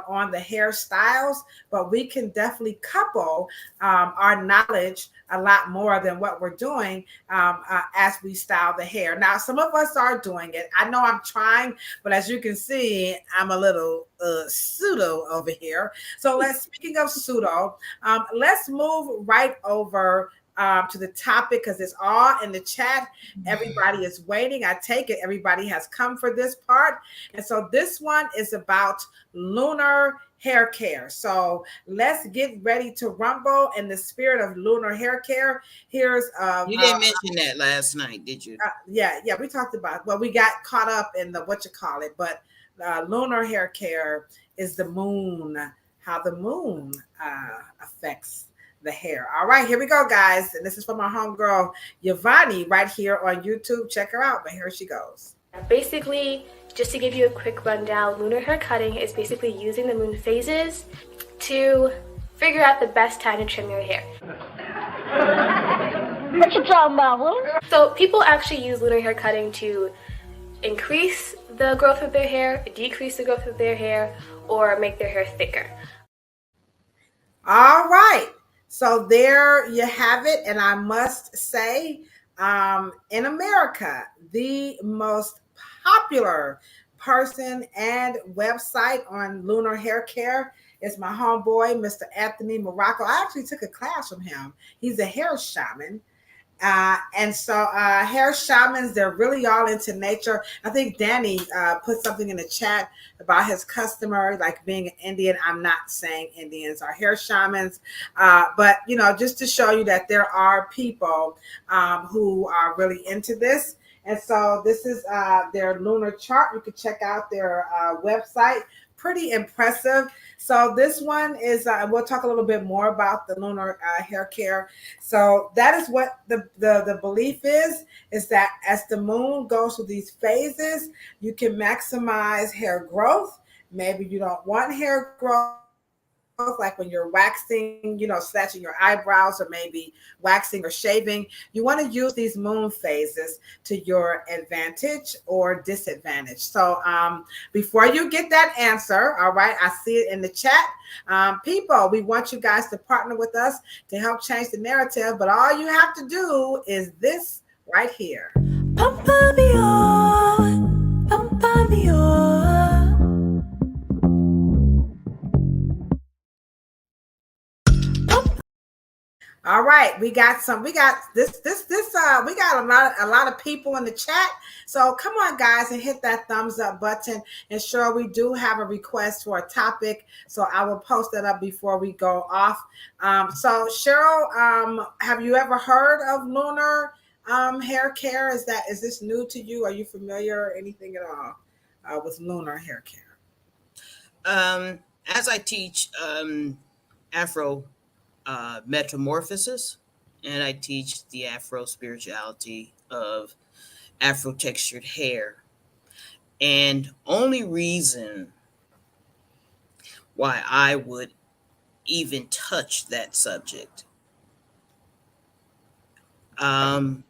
on the hairstyles, but we can definitely couple our knowledge a lot more than what we're doing as we style the hair. Now, some of us are doing it. I know I'm trying, but as you can see, I'm a little pseudo over here. So speaking of pseudo, let's move right over to the topic, because it's all in the chat. Everybody is waiting. I take it everybody has come for this part. And so this one is about lunar hair care. So let's get ready to rumble in the spirit of lunar hair care. Here's you didn't mention that last night, did you? Yeah, we talked about, well, we got caught up in the but lunar hair care is the moon, how the moon affects the hair. All right, here we go, guys. And this is from our homegirl, Yvonne, right here on YouTube. Check her out, but here she goes. Basically, just to give you a quick rundown, lunar hair cutting is basically using the moon phases to figure out the best time to trim your hair. What you talking about, Willie? So people actually use lunar hair cutting to increase the growth of their hair, decrease the growth of their hair, or make their hair thicker. All right. So there you have it. And I must say, in America, the most popular person and website on lunar hair care is my homeboy, Mr. Anthony Morocco. I actually took a class from him. He's a hair shaman. And so hair shamans, they're really all into nature. I think Danny put something in the chat about his customer, like being an Indian. I'm not saying Indians are hair shamans, but, just to show you that there are people who are really into this. And so this is their lunar chart. You can check out their website. Pretty impressive. So this one is, we'll talk a little bit more about the lunar hair care. So that is what the belief is that as the moon goes through these phases, you can maximize hair growth. Maybe you don't want hair growth, like when you're waxing, snatching your eyebrows, or maybe waxing or shaving. You want to use these moon phases to your advantage or disadvantage. So before you get that answer, all right, I see it in the chat. People, we want you guys to partner with us to help change the narrative, but all you have to do is this right here. Pump me on, pump me on. All right, we got we got a lot of people in the chat. So come on, guys, and hit that thumbs up button. And sure, we do have a request for a topic, so I will post that up before we go off. So Cheryl, have you ever heard of Lunar hair care? Is this new to you? Are you familiar or anything at all with Lunar hair care? As I teach Afro metamorphosis, and I teach the Afro spirituality of Afro textured hair. And only reason why I would even touch that subject, and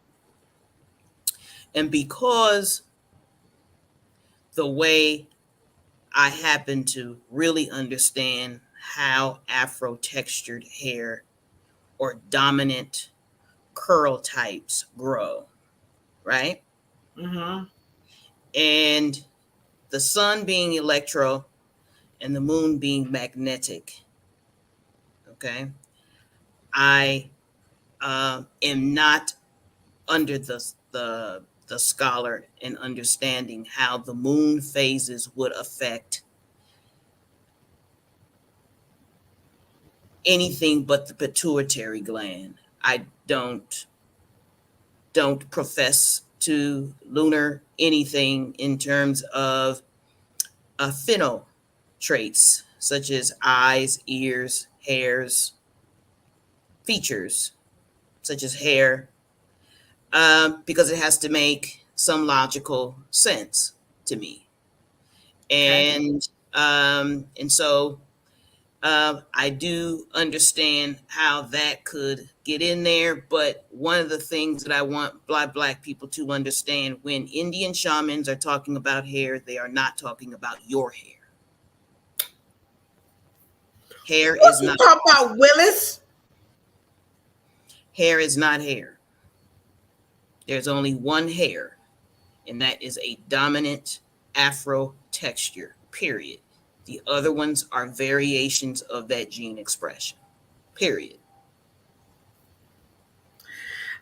because the way I happen to really understand how Afro textured hair or dominant curl types grow, right? Mm-hmm. And the sun being electro and the moon being magnetic, okay? I am not under the scholar in understanding how the moon phases would affect anything but the pituitary gland. I don't profess to lunar anything in terms of pheno traits such as eyes, ears, hairs, features such as hair, because it has to make some logical sense to me. Okay. And so I do understand how that could get in there, but one of the things that I want black people to understand, when Indian shamans are talking about hair, they are not talking about your hair. Hair What is you not talking about, Willis? hair is not hair. There's only one hair, and that is a dominant Afro texture, period. The other ones are variations of that gene expression, period.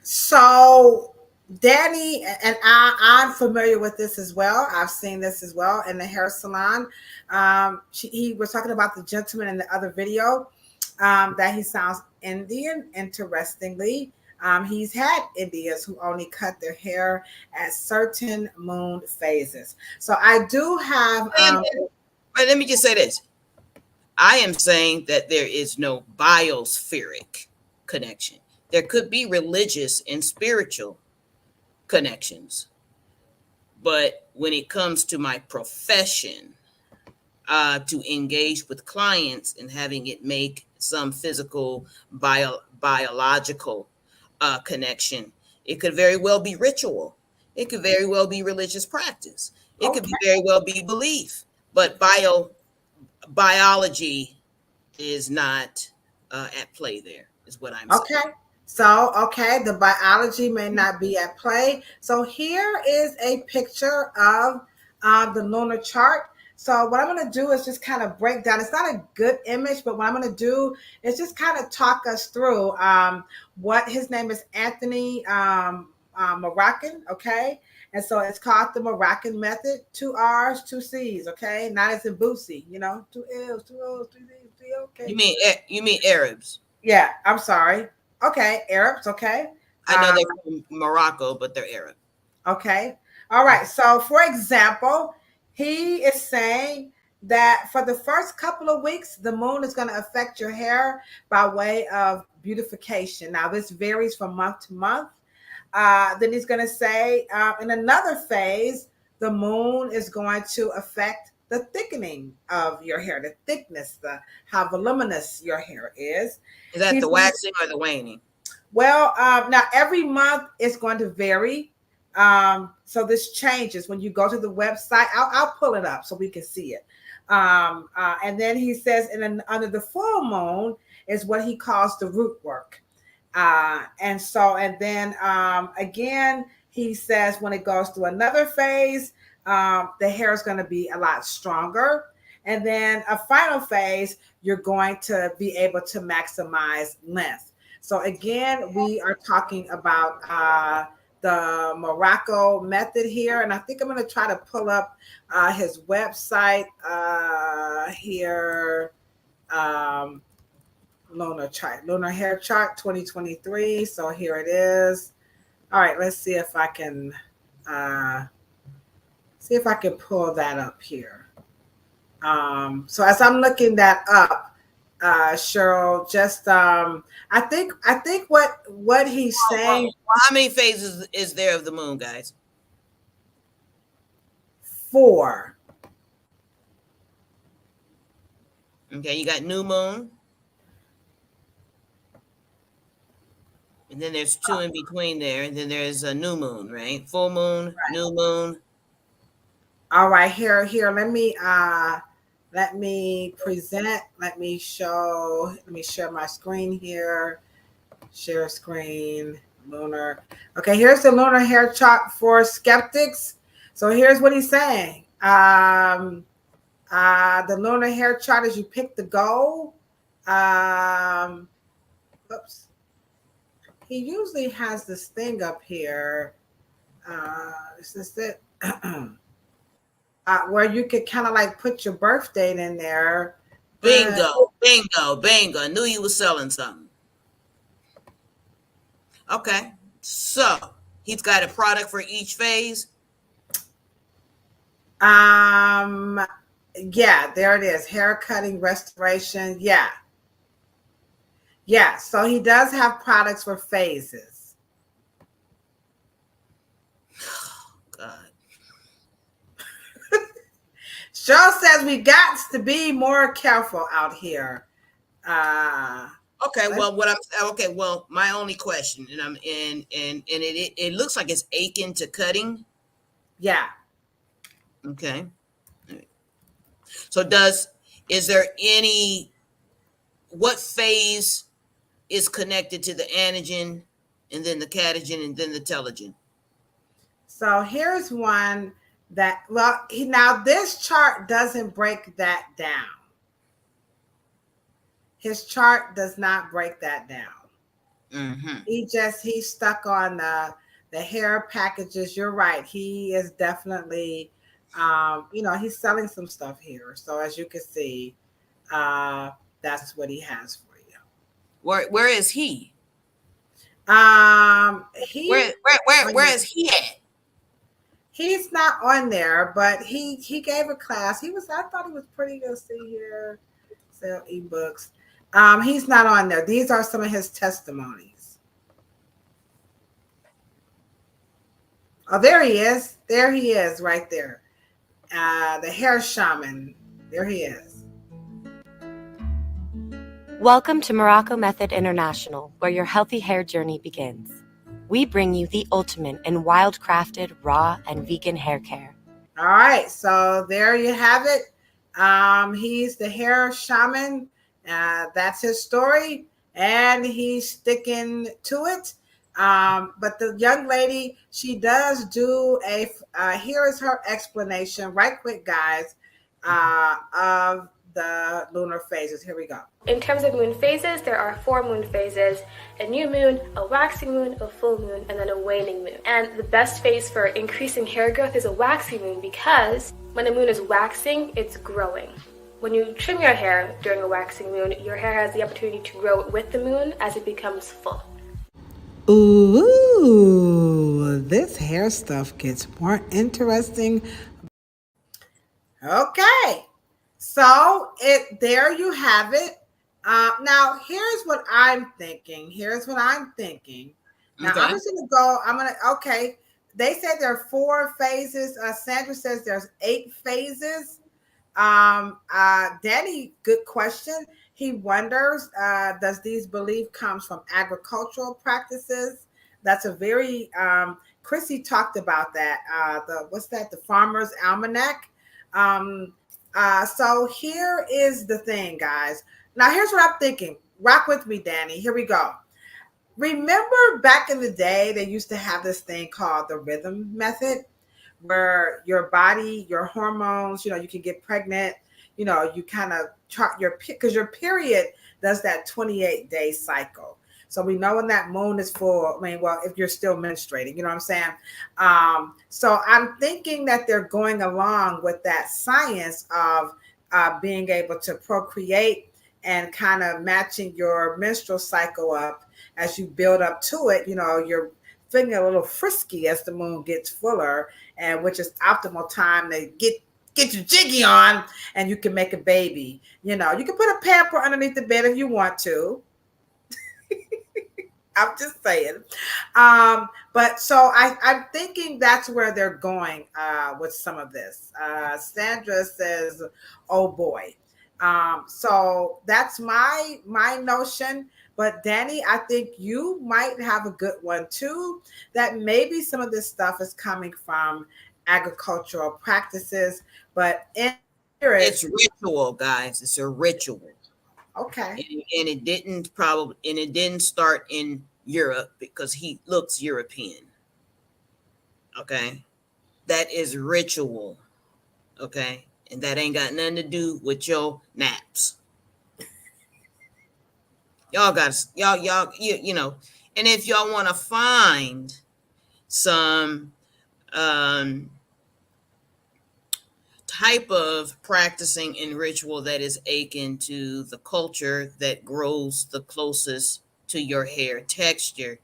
So Danny and I'm familiar with this as well. I've seen this as well in the hair salon. He was talking about the gentleman in the other video, that he sounds Indian. Interestingly, he's had Indians who only cut their hair at certain moon phases. So I do have. But let me just say this. I am saying that there is no biospheric connection. There could be religious and spiritual connections. But when it comes to my profession, to engage with clients and having it make some physical, biological connection, it could very well be ritual. It could very well be religious practice. It could Okay. very well be belief. But biology is not at play there, is what I'm saying. Okay. So, okay, the biology may not be at play. So here is a picture of the lunar chart. So what I'm going to do is just kind of break down. It's not a good image, but what I'm going to do is just kind of talk us through what his name is, Anthony Moroccan, okay? And so it's called the Moroccan method. 2 R's, 2 C's, okay? Not as in Boosie, 2 L's, 2 O's, 3 Z's, 3 okay. You mean Arabs? Yeah, I'm sorry. Okay, Arabs, okay. I know they're from Morocco, but they're Arab. Okay. All right. So, for example, he is saying that for the first couple of weeks, the moon is going to affect your hair by way of beautification. Now, this varies from month to month. Then he's going to say in another phase, the moon is going to affect the thickening of your hair, the thickness, how voluminous your hair is. Is that the waxing or the waning? Well, now every month it's going to vary. So this changes when you go to the website. I'll pull it up so we can see it. And then he says, under the full moon is what he calls the root work. And then again, he says when it goes through another phase, the hair is going to be a lot stronger. And then a final phase, you're going to be able to maximize length. So again, we are talking about the Morocco method here, and I think I'm going to try to pull up his website here. Um, Lunar hair chart 2023. So here it is. All right, let's see if I can pull that up here. So as I'm looking that up, Cheryl, just I think what he's saying. Well, how many phases is there of the moon, guys? 4. Okay, you got new moon. And then there's 2 in between there. And then there's a new moon, right? Full moon, new moon. All right, here. Let me present. Let me share my screen here. Share screen, lunar. Okay, here's the lunar hair chart for skeptics. So here's what he's saying. The lunar hair chart is you pick the goal. Oops. He usually has this thing up here. Is this it? Where you could kind of like put your birth date in there. Bingo. I knew you were selling something. Okay. So he's got a product for each phase. Yeah, there it is. Hair cutting, restoration. Yeah. So he does have products for phases. God. Cheryl says we got to be more careful out here. Okay, well, my only question, and it looks like it's aching to cutting. Yeah. Okay. So what phase is connected to the anagen, and then the catagen, and then the telogen? So here's one that, now this chart doesn't break that down. His chart does not break that down. Mm-hmm. He's stuck on the hair packages. You're right. He is definitely, he's selling some stuff here. So as you can see, that's what he has for you. Where is he? Where is he at? He's not on there, but he gave a class. I thought he was pretty good. See here, sell ebooks. He's not on there. These are some of his testimonies. Oh, there he is. There he is right there. The hair shaman. There he is. Welcome to Morocco Method International, where your healthy hair journey begins. We bring you the ultimate in wild-crafted, raw, and vegan hair care. All right, so there you have it. He's the hair shaman. That's his story, and he's sticking to it. But the young lady, she does do here is her explanation, right quick, guys, of the lunar phases. Here we go. In terms of moon phases, there are 4 moon phases: a new moon, a waxing moon, a full moon, and then a waning moon. And the best phase for increasing hair growth is a waxing moon, because when the moon is waxing, it's growing. When you trim your hair during a waxing moon, your hair has the opportunity to grow with the moon as it becomes full. Ooh, this hair stuff gets more interesting. Okay, so there you have it. Now here's what I'm thinking. Now Okay. Okay. They said there are 4 phases. Sandra says there's 8 phases. Danny, good question. He wonders, does these belief comes from agricultural practices? That's a very Chrissy talked about that. The Farmer's Almanac. So here is the thing, guys. Now here's what I'm thinking. Rock with me, Danny. Here we go. Remember back in the day, they used to have this thing called the rhythm method, where your body, your hormones, you can get pregnant, you kind of chart because your period does that 28-day cycle. So we know when that moon is full. I mean, well, if you're still menstruating, you know what I'm saying? So I'm thinking that they're going along with that science of being able to procreate and kind of matching your menstrual cycle up as you build up to it. You know, you're feeling a little frisky as the moon gets fuller, and which is optimal time to get your jiggy on, and you can make a baby. You know, you can put a pamper underneath the bed if you want to. I'm just saying. But so I'm thinking that's where they're going with some of this. Sandra says, "Oh boy." So that's my notion. But Danny, I think you might have a good one too. That maybe some of this stuff is coming from agricultural practices, but in spirit, It's ritual, guys. It's a ritual. okay. And it didn't start in Europe because he looks European. Okay. That is ritual. Okay. And that ain't got nothing to do with your naps. Y'all got you know, and if y'all want to find some type of practicing and ritual that is akin to the culture that grows the closest to your hair texture,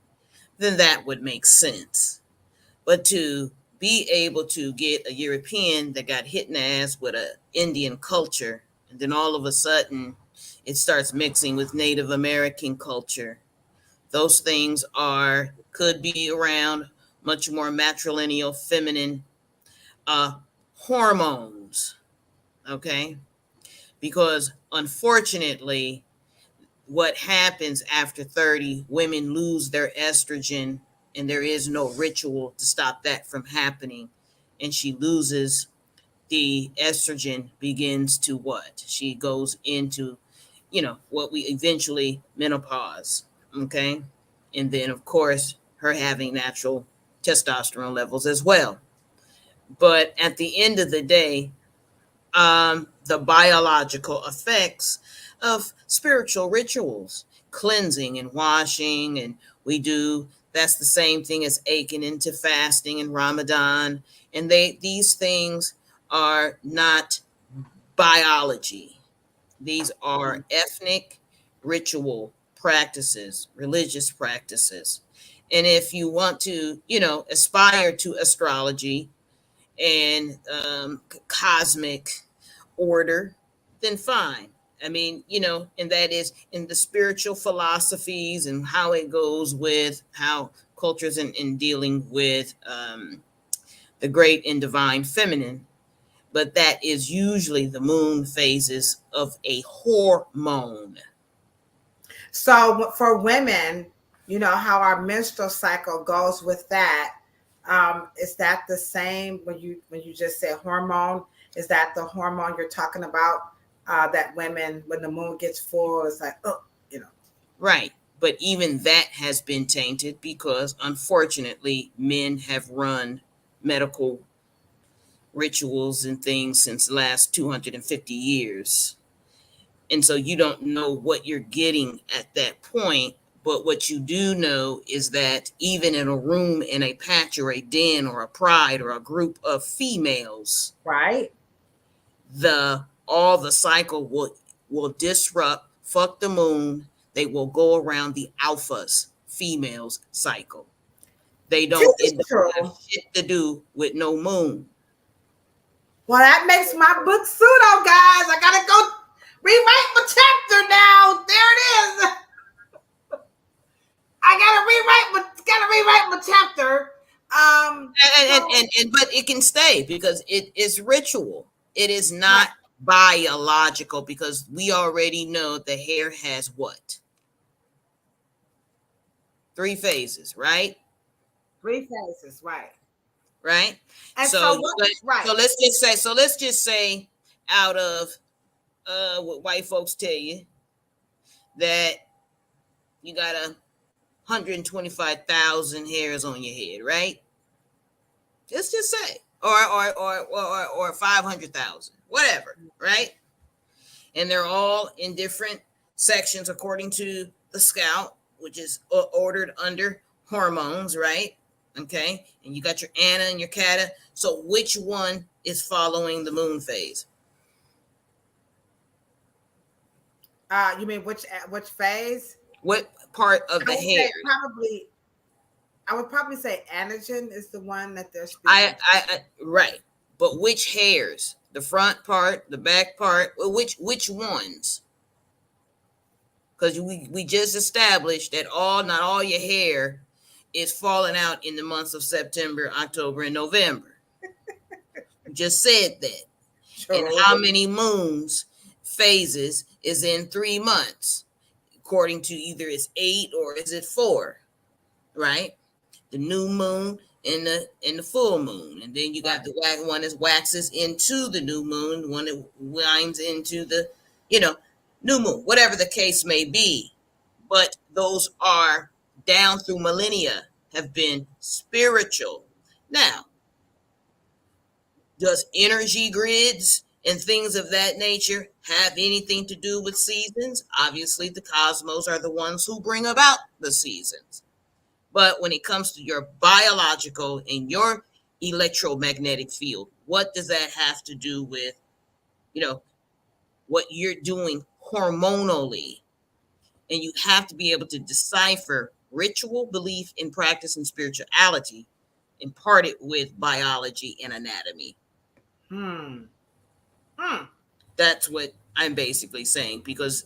then that would make sense. But to be able to get a European that got hit in the ass with an Indian culture, and then all of a sudden it starts mixing with Native American culture, those things could be around much more matrilineal, feminine hormones. Okay, because unfortunately, what happens after 30, women lose their estrogen, and there is no ritual to stop that from happening. And she loses the estrogen, begins to what? She goes into, what we eventually menopause. Okay. And then, of course, her having natural testosterone levels as well. But at the end of the day, the biological effects of spiritual rituals, cleansing and washing, and that's the same thing as aching into fasting and Ramadan. And these things are not biology. These are ethnic ritual practices, religious practices. And if you want to, aspire to astrology and cosmic order, then fine. I mean, and that is in the spiritual philosophies and how it goes with how cultures in dealing with the great and divine feminine. But that is usually the moon phases of a hormone. So for women, you know how our menstrual cycle goes with that. Is that the same when you just said hormone? Is that the hormone you're talking about? That women, when the moon gets full, it's like, oh, you know. Right. But even that has been tainted because unfortunately men have run medical rituals and things since the last 250 years. And so you don't know what you're getting at that point. But what you do know is that even in a room, in a patch or a den or a pride or a group of females, Right. all the cycle will disrupt, fuck the moon. They will go around the alphas, females cycle. It don't have shit to do with no moon. Well, that makes my book pseudo, guys. I gotta go rewrite my chapter now. There it is. I gotta rewrite my chapter. And but it can stay because it is ritual. It is not biological because we already know the hair has what? 3 phases, right? 3 phases, right? Right. And So right. So let's just say out of what white folks tell you that you got 125,000 hairs on your head, right? Let's just say, or 500,000, whatever, right? And they're all in different sections according to the scalp. which is ordered under hormones, right? Okay, and you got your Anna and your Kata. So which one is following the moon phase? You mean which phase? What part of the hair? I would probably say anagen is the one that they're speaking. I right, but which hairs? The front part, the back part. Which ones? Because we just established that not all your hair is falling out in the months of September, October, and November. Just said that. Sure. And how many moons phases is in 3 months? According to either it's 8 or is it 4, right? The new moon and the full moon, and then you got the one that waxes into the new moon, one that winds into the new moon, whatever the case may be. But those are down through millennia have been spiritual. Now, does energy grids and things of that nature have anything to do with seasons? Obviously, the cosmos are the ones who bring about the seasons. But when it comes to your biological and your electromagnetic field, what does that have to do with, what you're doing hormonally? And you have to be able to decipher ritual, belief, and practice and spirituality imparted with biology and anatomy. That's what I'm basically saying, because,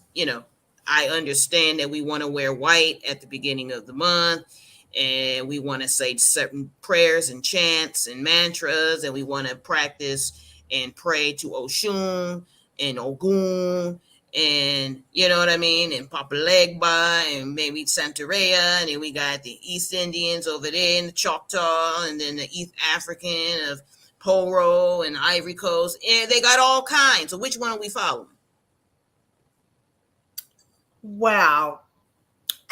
I understand that we want to wear white at the beginning of the month, and we want to say certain prayers and chants and mantras, and we want to practice and pray to Oshun and Ogun, and you know what I mean, and Papa Legba, and maybe Santerea, and then we got the East Indians over there in the Choctaw, and then the East African of Morrow and Ivory Coast, and they got all kinds. So which one are we following? Wow.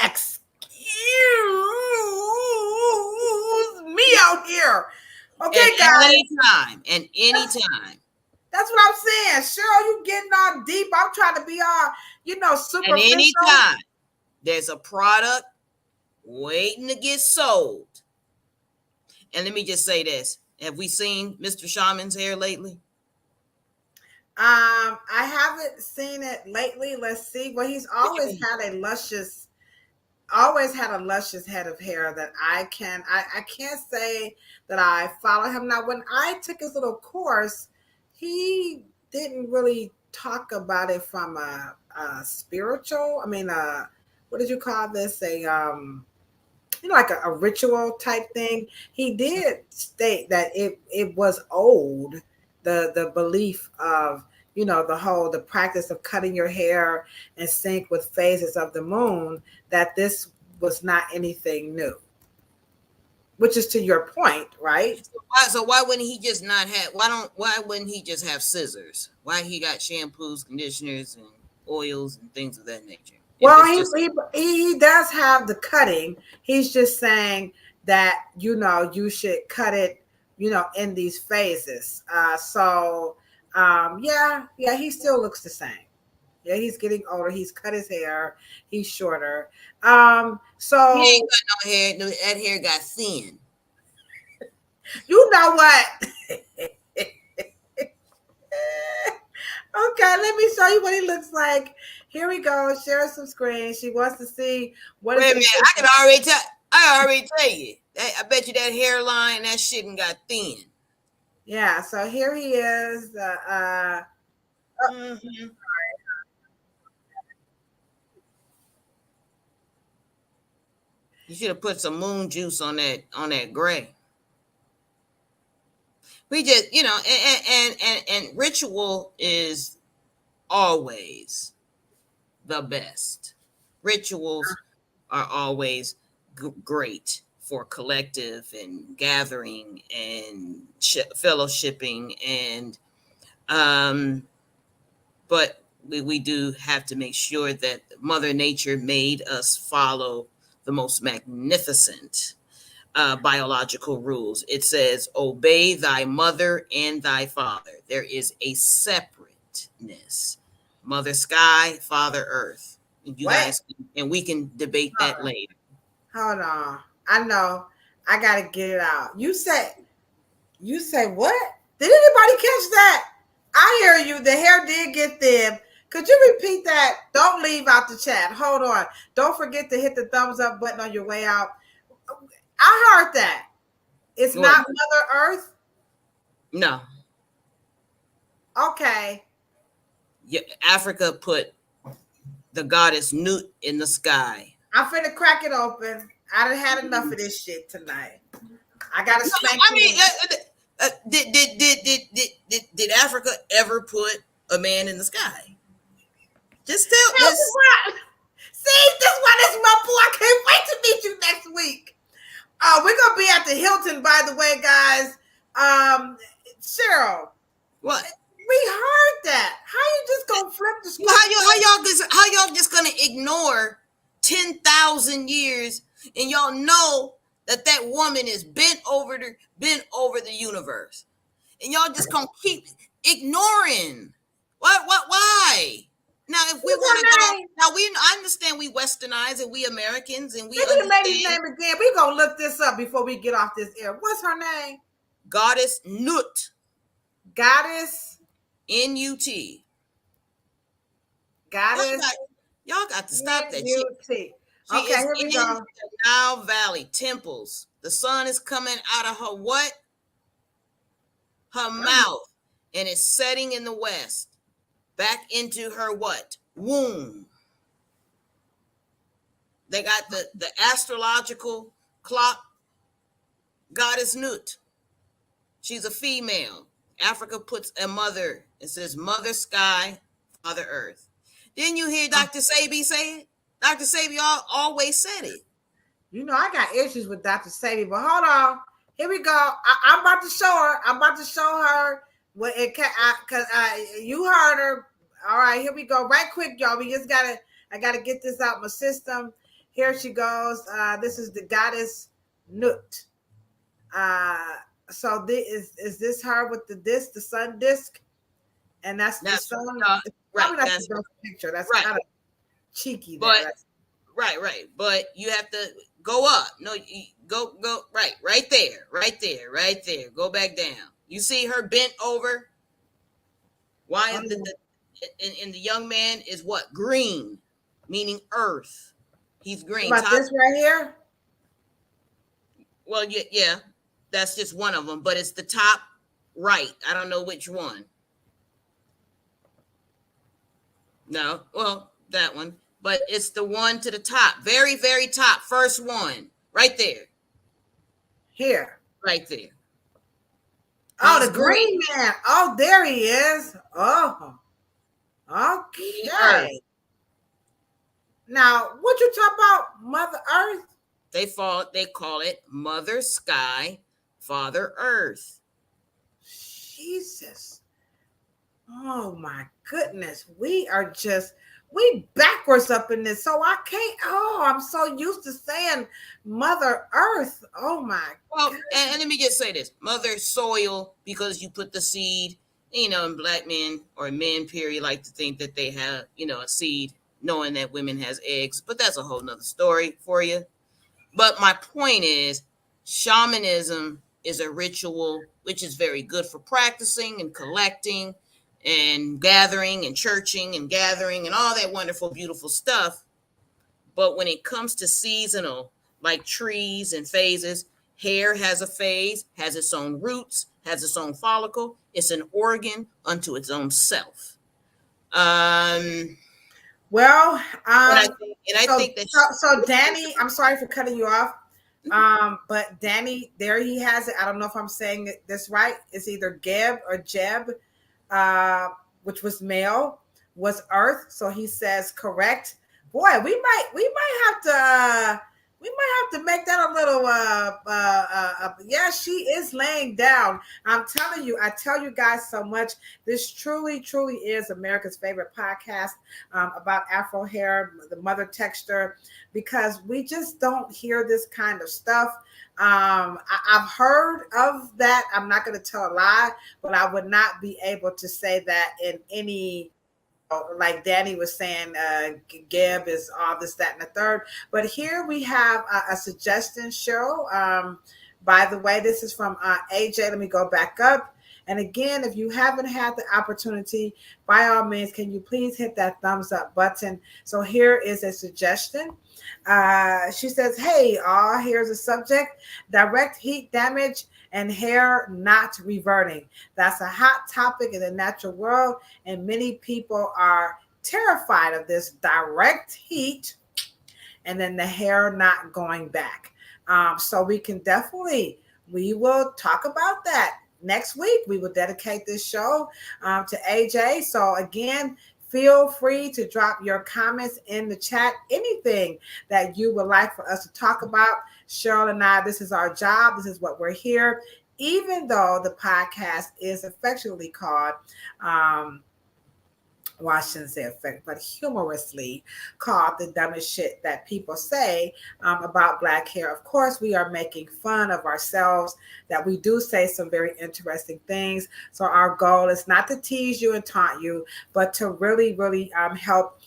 Excuse me out here. Okay, guys. Anytime. That's what I'm saying. Cheryl, you getting all deep. I'm trying to be all, superficial. And anytime there's a product waiting to get sold. And let me just say this. Have we seen Mr. Shaman's hair lately? I haven't seen it lately. Let's see. Well, he's always had a luscious head of hair that I can't say that I follow him. Now, when I took his little course, he didn't really talk about it from a spiritual. What did you call this? Like a ritual type thing. He did state that it was old, the belief of, the practice of cutting your hair in sync with phases of the moon, that this was not anything new. Which is to your point, right? So why wouldn't he just why wouldn't he just have scissors? Why he got shampoos, conditioners, and oils and things of that nature? Well, he does have the cutting. He's just saying that, you should cut it, in these phases. He still looks the same. Yeah, he's getting older. He's cut his hair. He's shorter. So he ain't got no hair. That hair got thin. You know what? Okay, let me show you what he looks like. Here we go. Share some screen. She wants to see what. Wait a minute. I already tell you. I bet you that hairline, that shit got thin. Yeah. So here he is. You should have put some moon juice on that gray. We just, and ritual is always the best. Rituals are always great for collective and gathering and fellowshipping, and but we do have to make sure that Mother Nature made us follow the most magnificent biological rules. It says, obey thy mother and thy father. There is a separateness. Mother Sky, Father Earth. You What? guys, and we can debate that later. Hold on. I know. I gotta get it out. You say what? Did anybody catch that? I hear you. The hair did get thin. Could you repeat that? Don't leave out the chat. Hold on. Don't forget to hit the thumbs up button on your way out. I heard that. It's What? not Mother Earth. No. Okay. Yeah, Africa put the goddess Nut in the sky. I'm finna crack it open. I done had enough of this shit tonight. I gotta spank. I mean, did Africa ever put a man in the sky? Just tell us. See, this one is my boy. I can't wait to meet you next week. We're gonna be at the Hilton, by the way, guys. Cheryl. What? We heard that. How you just gonna flip the script? How y'all just gonna ignore 10,000 years and y'all know that woman is bent over the universe, and y'all just gonna keep ignoring? Why? Now, if we want to go, I understand we Westernize and we Americans and we Give me the lady's name again. We're gonna look this up before we get off this air. What's her name? Goddess Nut. Goddess N-U-T. Goddess. Y'all got to stop that. She okay, here we go. The Nile Valley temples. The sun is coming out of her what? Her mouth, and it's setting in the west. Back into her what? Womb. They got the astrological clock. Goddess Nut. She's a female. Africa puts a mother. It says Mother Sky, Father Earth. Didn't you hear Dr. Sabi say it? Dr. Sabi always said it. You know, I got issues with Dr. Sadie, but hold on. Here we go. I'm about to show her. I'm about to show her what it can, because you heard her. All right, here we go. Right quick, y'all. I gotta get this out my system. Here she goes. This is the goddess Nut. So this is this her with the sun disc, and that's the sun. Right. That's the picture. That's right. kind of cheeky. But right. But you have to go up. No, you go right there. Go back down. You see her bent over. Why is and the young man is what? Green, meaning earth. He's green. About this right here? Well, yeah, that's just one of them, but it's the top right. I don't know which one. No, well, that one, but it's the one to the top, very, very top, first one, right there. Here. Right there. Oh, the green man. Oh, there he is. Oh. Okay. Now, what you talk about, Mother Earth? They call it Mother Sky, Father Earth. Jesus. Oh my goodness. We backwards up in this. So I can't. Oh, I'm so used to saying Mother Earth. Oh my. Well, and let me just say this: Mother Soil, because you put the seed. And black men or men, period, like to think that they have, a seed, knowing that women has eggs. But that's a whole nother story for you. But my point is, shamanism is a ritual, which is very good for practicing and collecting and gathering and churching and gathering and all that wonderful, beautiful stuff. But when it comes to seasonal, like trees and phases, hair has a phase, has its own roots, has its own follicle. It's an organ unto its own self. I think that. So Danny, I'm sorry for cutting you off. But Danny, there he has it. I don't know if I'm saying this right. It's either Geb or Jeb, which was male, was Earth. So he says correct. Boy, we might have to make that a little yeah, she is laying down. I'm telling you, I tell you guys so much. This truly is America's favorite podcast about Afro hair, the mother texture, because we just don't hear this kind of stuff. I've heard of that. I'm not going to tell a lie, but I would not be able to say that in any like Danny was saying, Geb is all this, that, and the third. But here we have a suggestion, Cheryl. By the way, this is from AJ. Let me go back up. And again, if you haven't had the opportunity, by all means, can you please hit that thumbs up button? So here is a suggestion. She says, hey, here's a subject: direct heat damage and hair not reverting. That's a hot topic in the natural world, and many people are terrified of this direct heat and then the hair not going back. So we will talk about that next week. We will dedicate this show to AJ. So again, feel free to drop your comments in the chat, anything that you would like for us to talk about. Cheryl and I, this is our job. This is what we're here. Even though the podcast is affectionately called, well, I shouldn't say effect, but humorously called the dumbest shit that people say about Black hair. Of course, we are making fun of ourselves, that we do say some very interesting things. So our goal is not to tease you and taunt you, but to really, really help,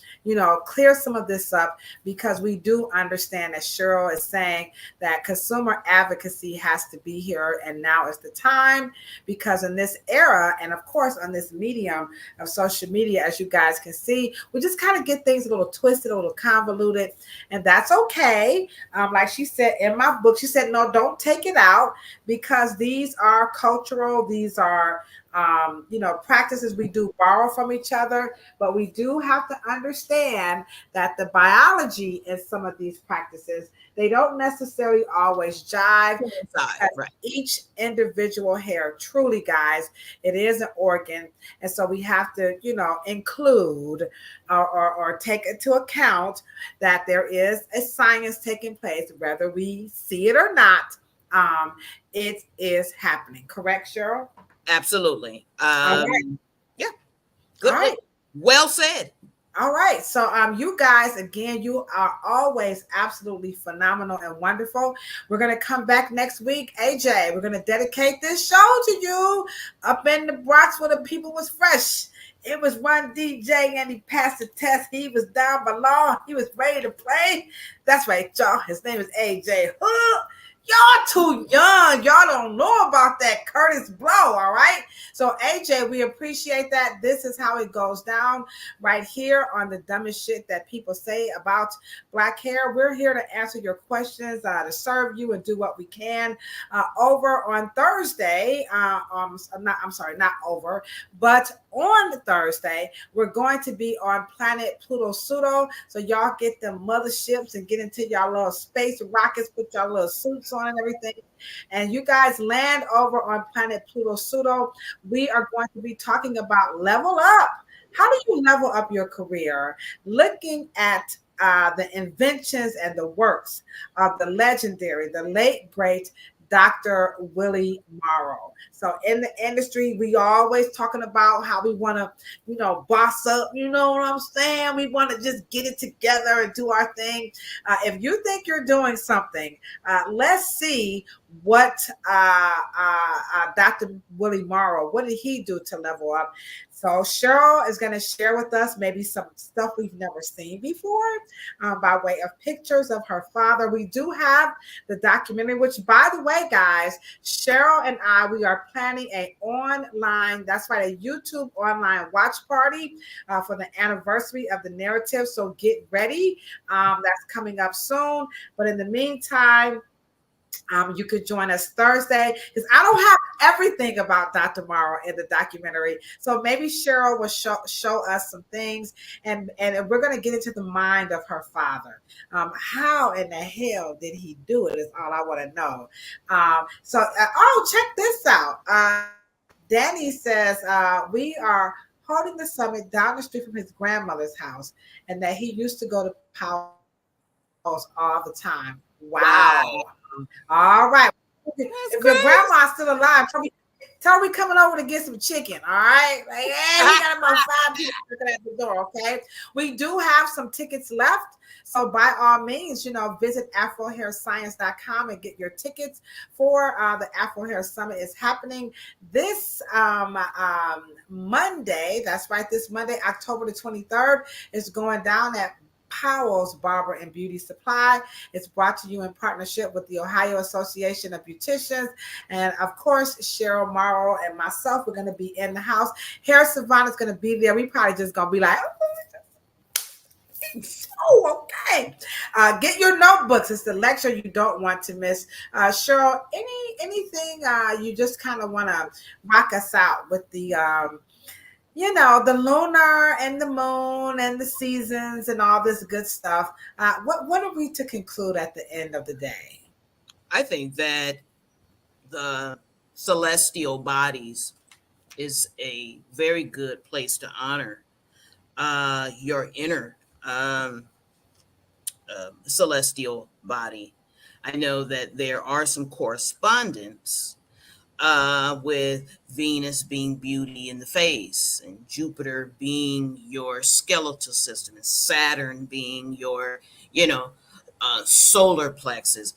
clear some of this up, because we do understand, as Cheryl is saying, that consumer advocacy has to be here, and now is the time, because in this era, and of course on this medium of social media, as you guys can see, we just kind of get things a little twisted, a little convoluted, and that's okay. Like she said in my book, she said, no, don't take it out, because these are cultural, these are practices we do borrow from each other, but we do have to understand that the biology in some of these practices, they don't necessarily always jive. Right. Each individual hair, truly, guys, it is an organ. And so we have to, include or take into account that there is a science taking place, whether we see it or not. It is happening. Correct, Cheryl? Absolutely. All right. Yeah. Good. All right. Well said. All right. So you guys, again, you are always absolutely phenomenal and wonderful. We're going to come back next week. AJ, we're going to dedicate this show to you up in the Bronx where the people was fresh. It was one DJ and he passed the test. He was down below. He was ready to play. That's right, y'all. His name is AJ. Y'all too young. Y'all don't know about that Curtis Blow, all right? So, AJ, we appreciate that. This is how it goes down right here on the dumbest shit that people say about Black hair. We're here to answer your questions, to serve you and do what we can. Over on Thursday, not over, but on Thursday, we're going to be on planet Pluto Pseudo. So y'all get them motherships and get into y'all little space rockets, put y'all little suits on and everything. And you guys land over on planet Pluto Pseudo. We are going to be talking about level up. How do you level up your career? Looking at the inventions and the works of the legendary, the late, great Dr. Willie Morrow. So in the industry, we always talking about how we want to, boss up. You know what I'm saying? We want to just get it together and do our thing. If you think you're doing something, let's see what Dr. Willie Morrow, what did he do to level up? So Cheryl is going to share with us maybe some stuff we've never seen before by way of pictures of her father. We do have the documentary, which, by the way, guys, Cheryl and I, we are planning a YouTube online watch party for the anniversary of the narrative. So get ready. That's coming up soon. But in the meantime, you could join us Thursday, because I don't have everything about Dr. Morrow in the documentary. So maybe Cheryl will show us some things, and we're going to get into the mind of her father. How in the hell did he do it is all I want to know. Check this out. Danny says, we are holding the summit down the street from his grandmother's house, and that he used to go to Powell's all the time. Wow. All right. If your grandma's still alive, Tell her we coming over to get some chicken, all right? Like, hey, we got about 5 people looking at the door, okay? We do have some tickets left. So by all means, visit afrohairscience.com and get your tickets for the Afro Hair Summit. Is happening this Monday. That's right, this Monday, October the 23rd, is going down at Powell's Barber and Beauty Supply. It's brought to you in partnership with the Ohio Association of Beauticians. And of course, Cheryl, Morrow, and myself, we're going to be in the house. Hair Savannah is going to be there. We probably just going to be like, oh, okay. Get your notebooks. It's the lecture you don't want to miss. Cheryl, anything you just kind of want to rock us out with the the lunar and the moon and the seasons and all this good stuff. What are we to conclude at the end of the day? I think that the celestial bodies is a very good place to honor your inner celestial body. I know that there are some correspondence with Venus being beauty in the face, and Jupiter being your skeletal system, and Saturn being your, solar plexus.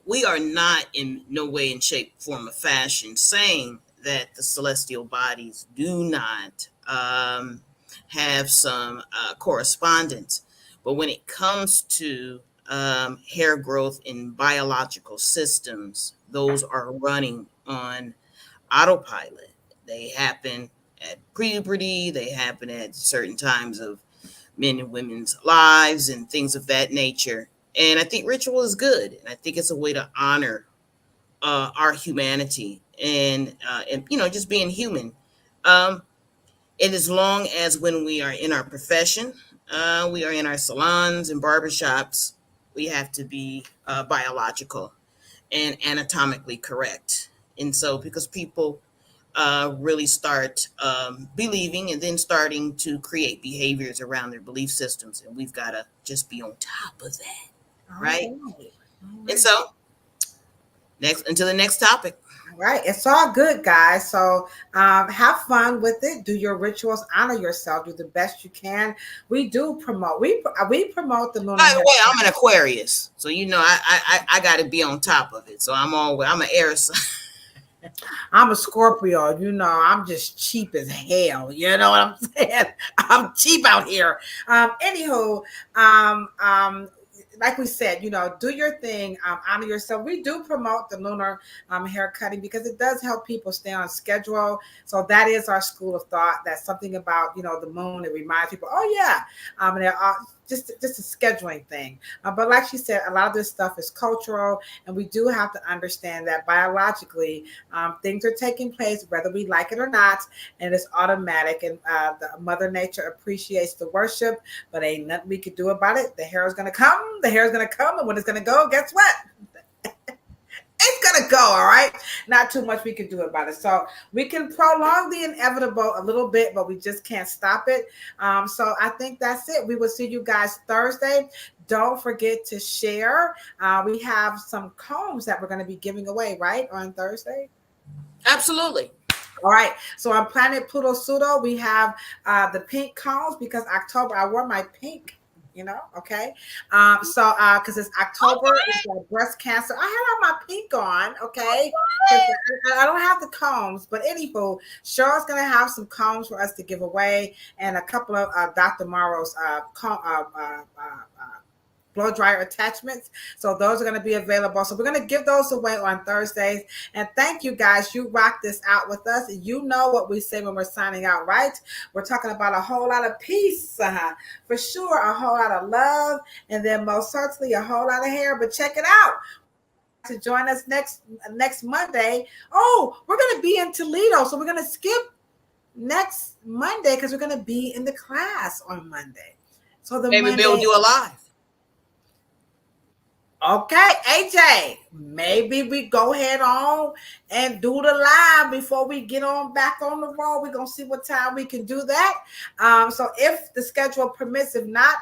We are not in no way, in shape, form, or fashion saying that the celestial bodies do not have some correspondence. But when it comes to hair growth in biological systems, those are running on autopilot. They happen at puberty, they happen at certain times of men and women's lives and things of that nature. And I think ritual is good. And I think it's a way to honor our humanity and just being human. And as long as when we are in our profession, we are in our salons and barbershops, we have to be biological and anatomically correct. And so because people really start believing and then starting to create behaviors around their belief systems, and we've got to just be on top of that, right? All right. And so until the next topic. All right, it's all good, guys. So have fun with it. Do your rituals, honor yourself, do the best you can. We do promote. We promote the lunar. By the way, I'm an Aquarius, so I got to be on top of it. So I'm an air sign. I'm a Scorpio. I'm just cheap as hell. You know what I'm saying? I'm cheap out here. Anywho, like we said, do your thing, honor yourself. We do promote the lunar hair cutting because it does help people stay on schedule. So that is our school of thought. That's something about, the moon. It reminds people, oh yeah, they're just a scheduling thing. But like she said, a lot of this stuff is cultural, and we do have to understand that biologically things are taking place, whether we like it or not, and it's automatic. And the Mother Nature appreciates the worship, but ain't nothing we could do about it. The hair is going to come. The hair is going to come, and when it's going to go, guess what? It's going to go, all right? Not too much we can do about it. So we can prolong the inevitable a little bit, but we just can't stop it. So I think that's it. We will see you guys Thursday. Don't forget to share. We have some combs that we're going to be giving away, right, on Thursday? Absolutely. All right. So on Planet Pluto Pseudo, we have the pink combs because October, I wore my pink. Okay. So because it's October, it's breast cancer. I had all my pink on, okay. I don't have the combs, but anywho, Cheryl's gonna have some combs for us to give away, and a couple of Dr. Morrow's blow dryer attachments. So those are going to be available. So we're going to give those away on Thursdays. And thank you guys. You rock this out with us. You know what we say when we're signing out, right? We're talking about a whole lot of peace, for sure, a whole lot of love, and then most certainly a whole lot of hair. But check it out. To join us next Monday. Oh, we're going to be in Toledo. So we're going to skip next Monday because we're going to be in the class on Monday. So maybe we'll do a live. Okay, AJ, maybe we go head on and do the live before we get on back on the road. We're gonna see what time we can do that. So if the schedule permits, if not,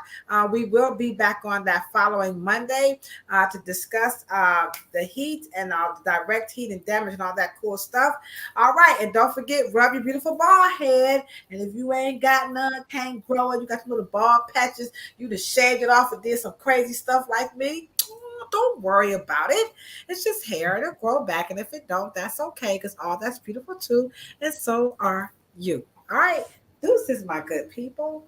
we will be back on that following Monday to discuss the heat and direct heat and damage and all that cool stuff. All right, and don't forget, rub your beautiful bald head. And if you ain't got none, can't grow it, you got some little bald patches, you just shaved it off and did some crazy stuff like me. Don't worry about it. It's just hair. It'll grow back. And if it don't, that's okay, because all that's beautiful too. And so are you. All right. Deuces, my good people.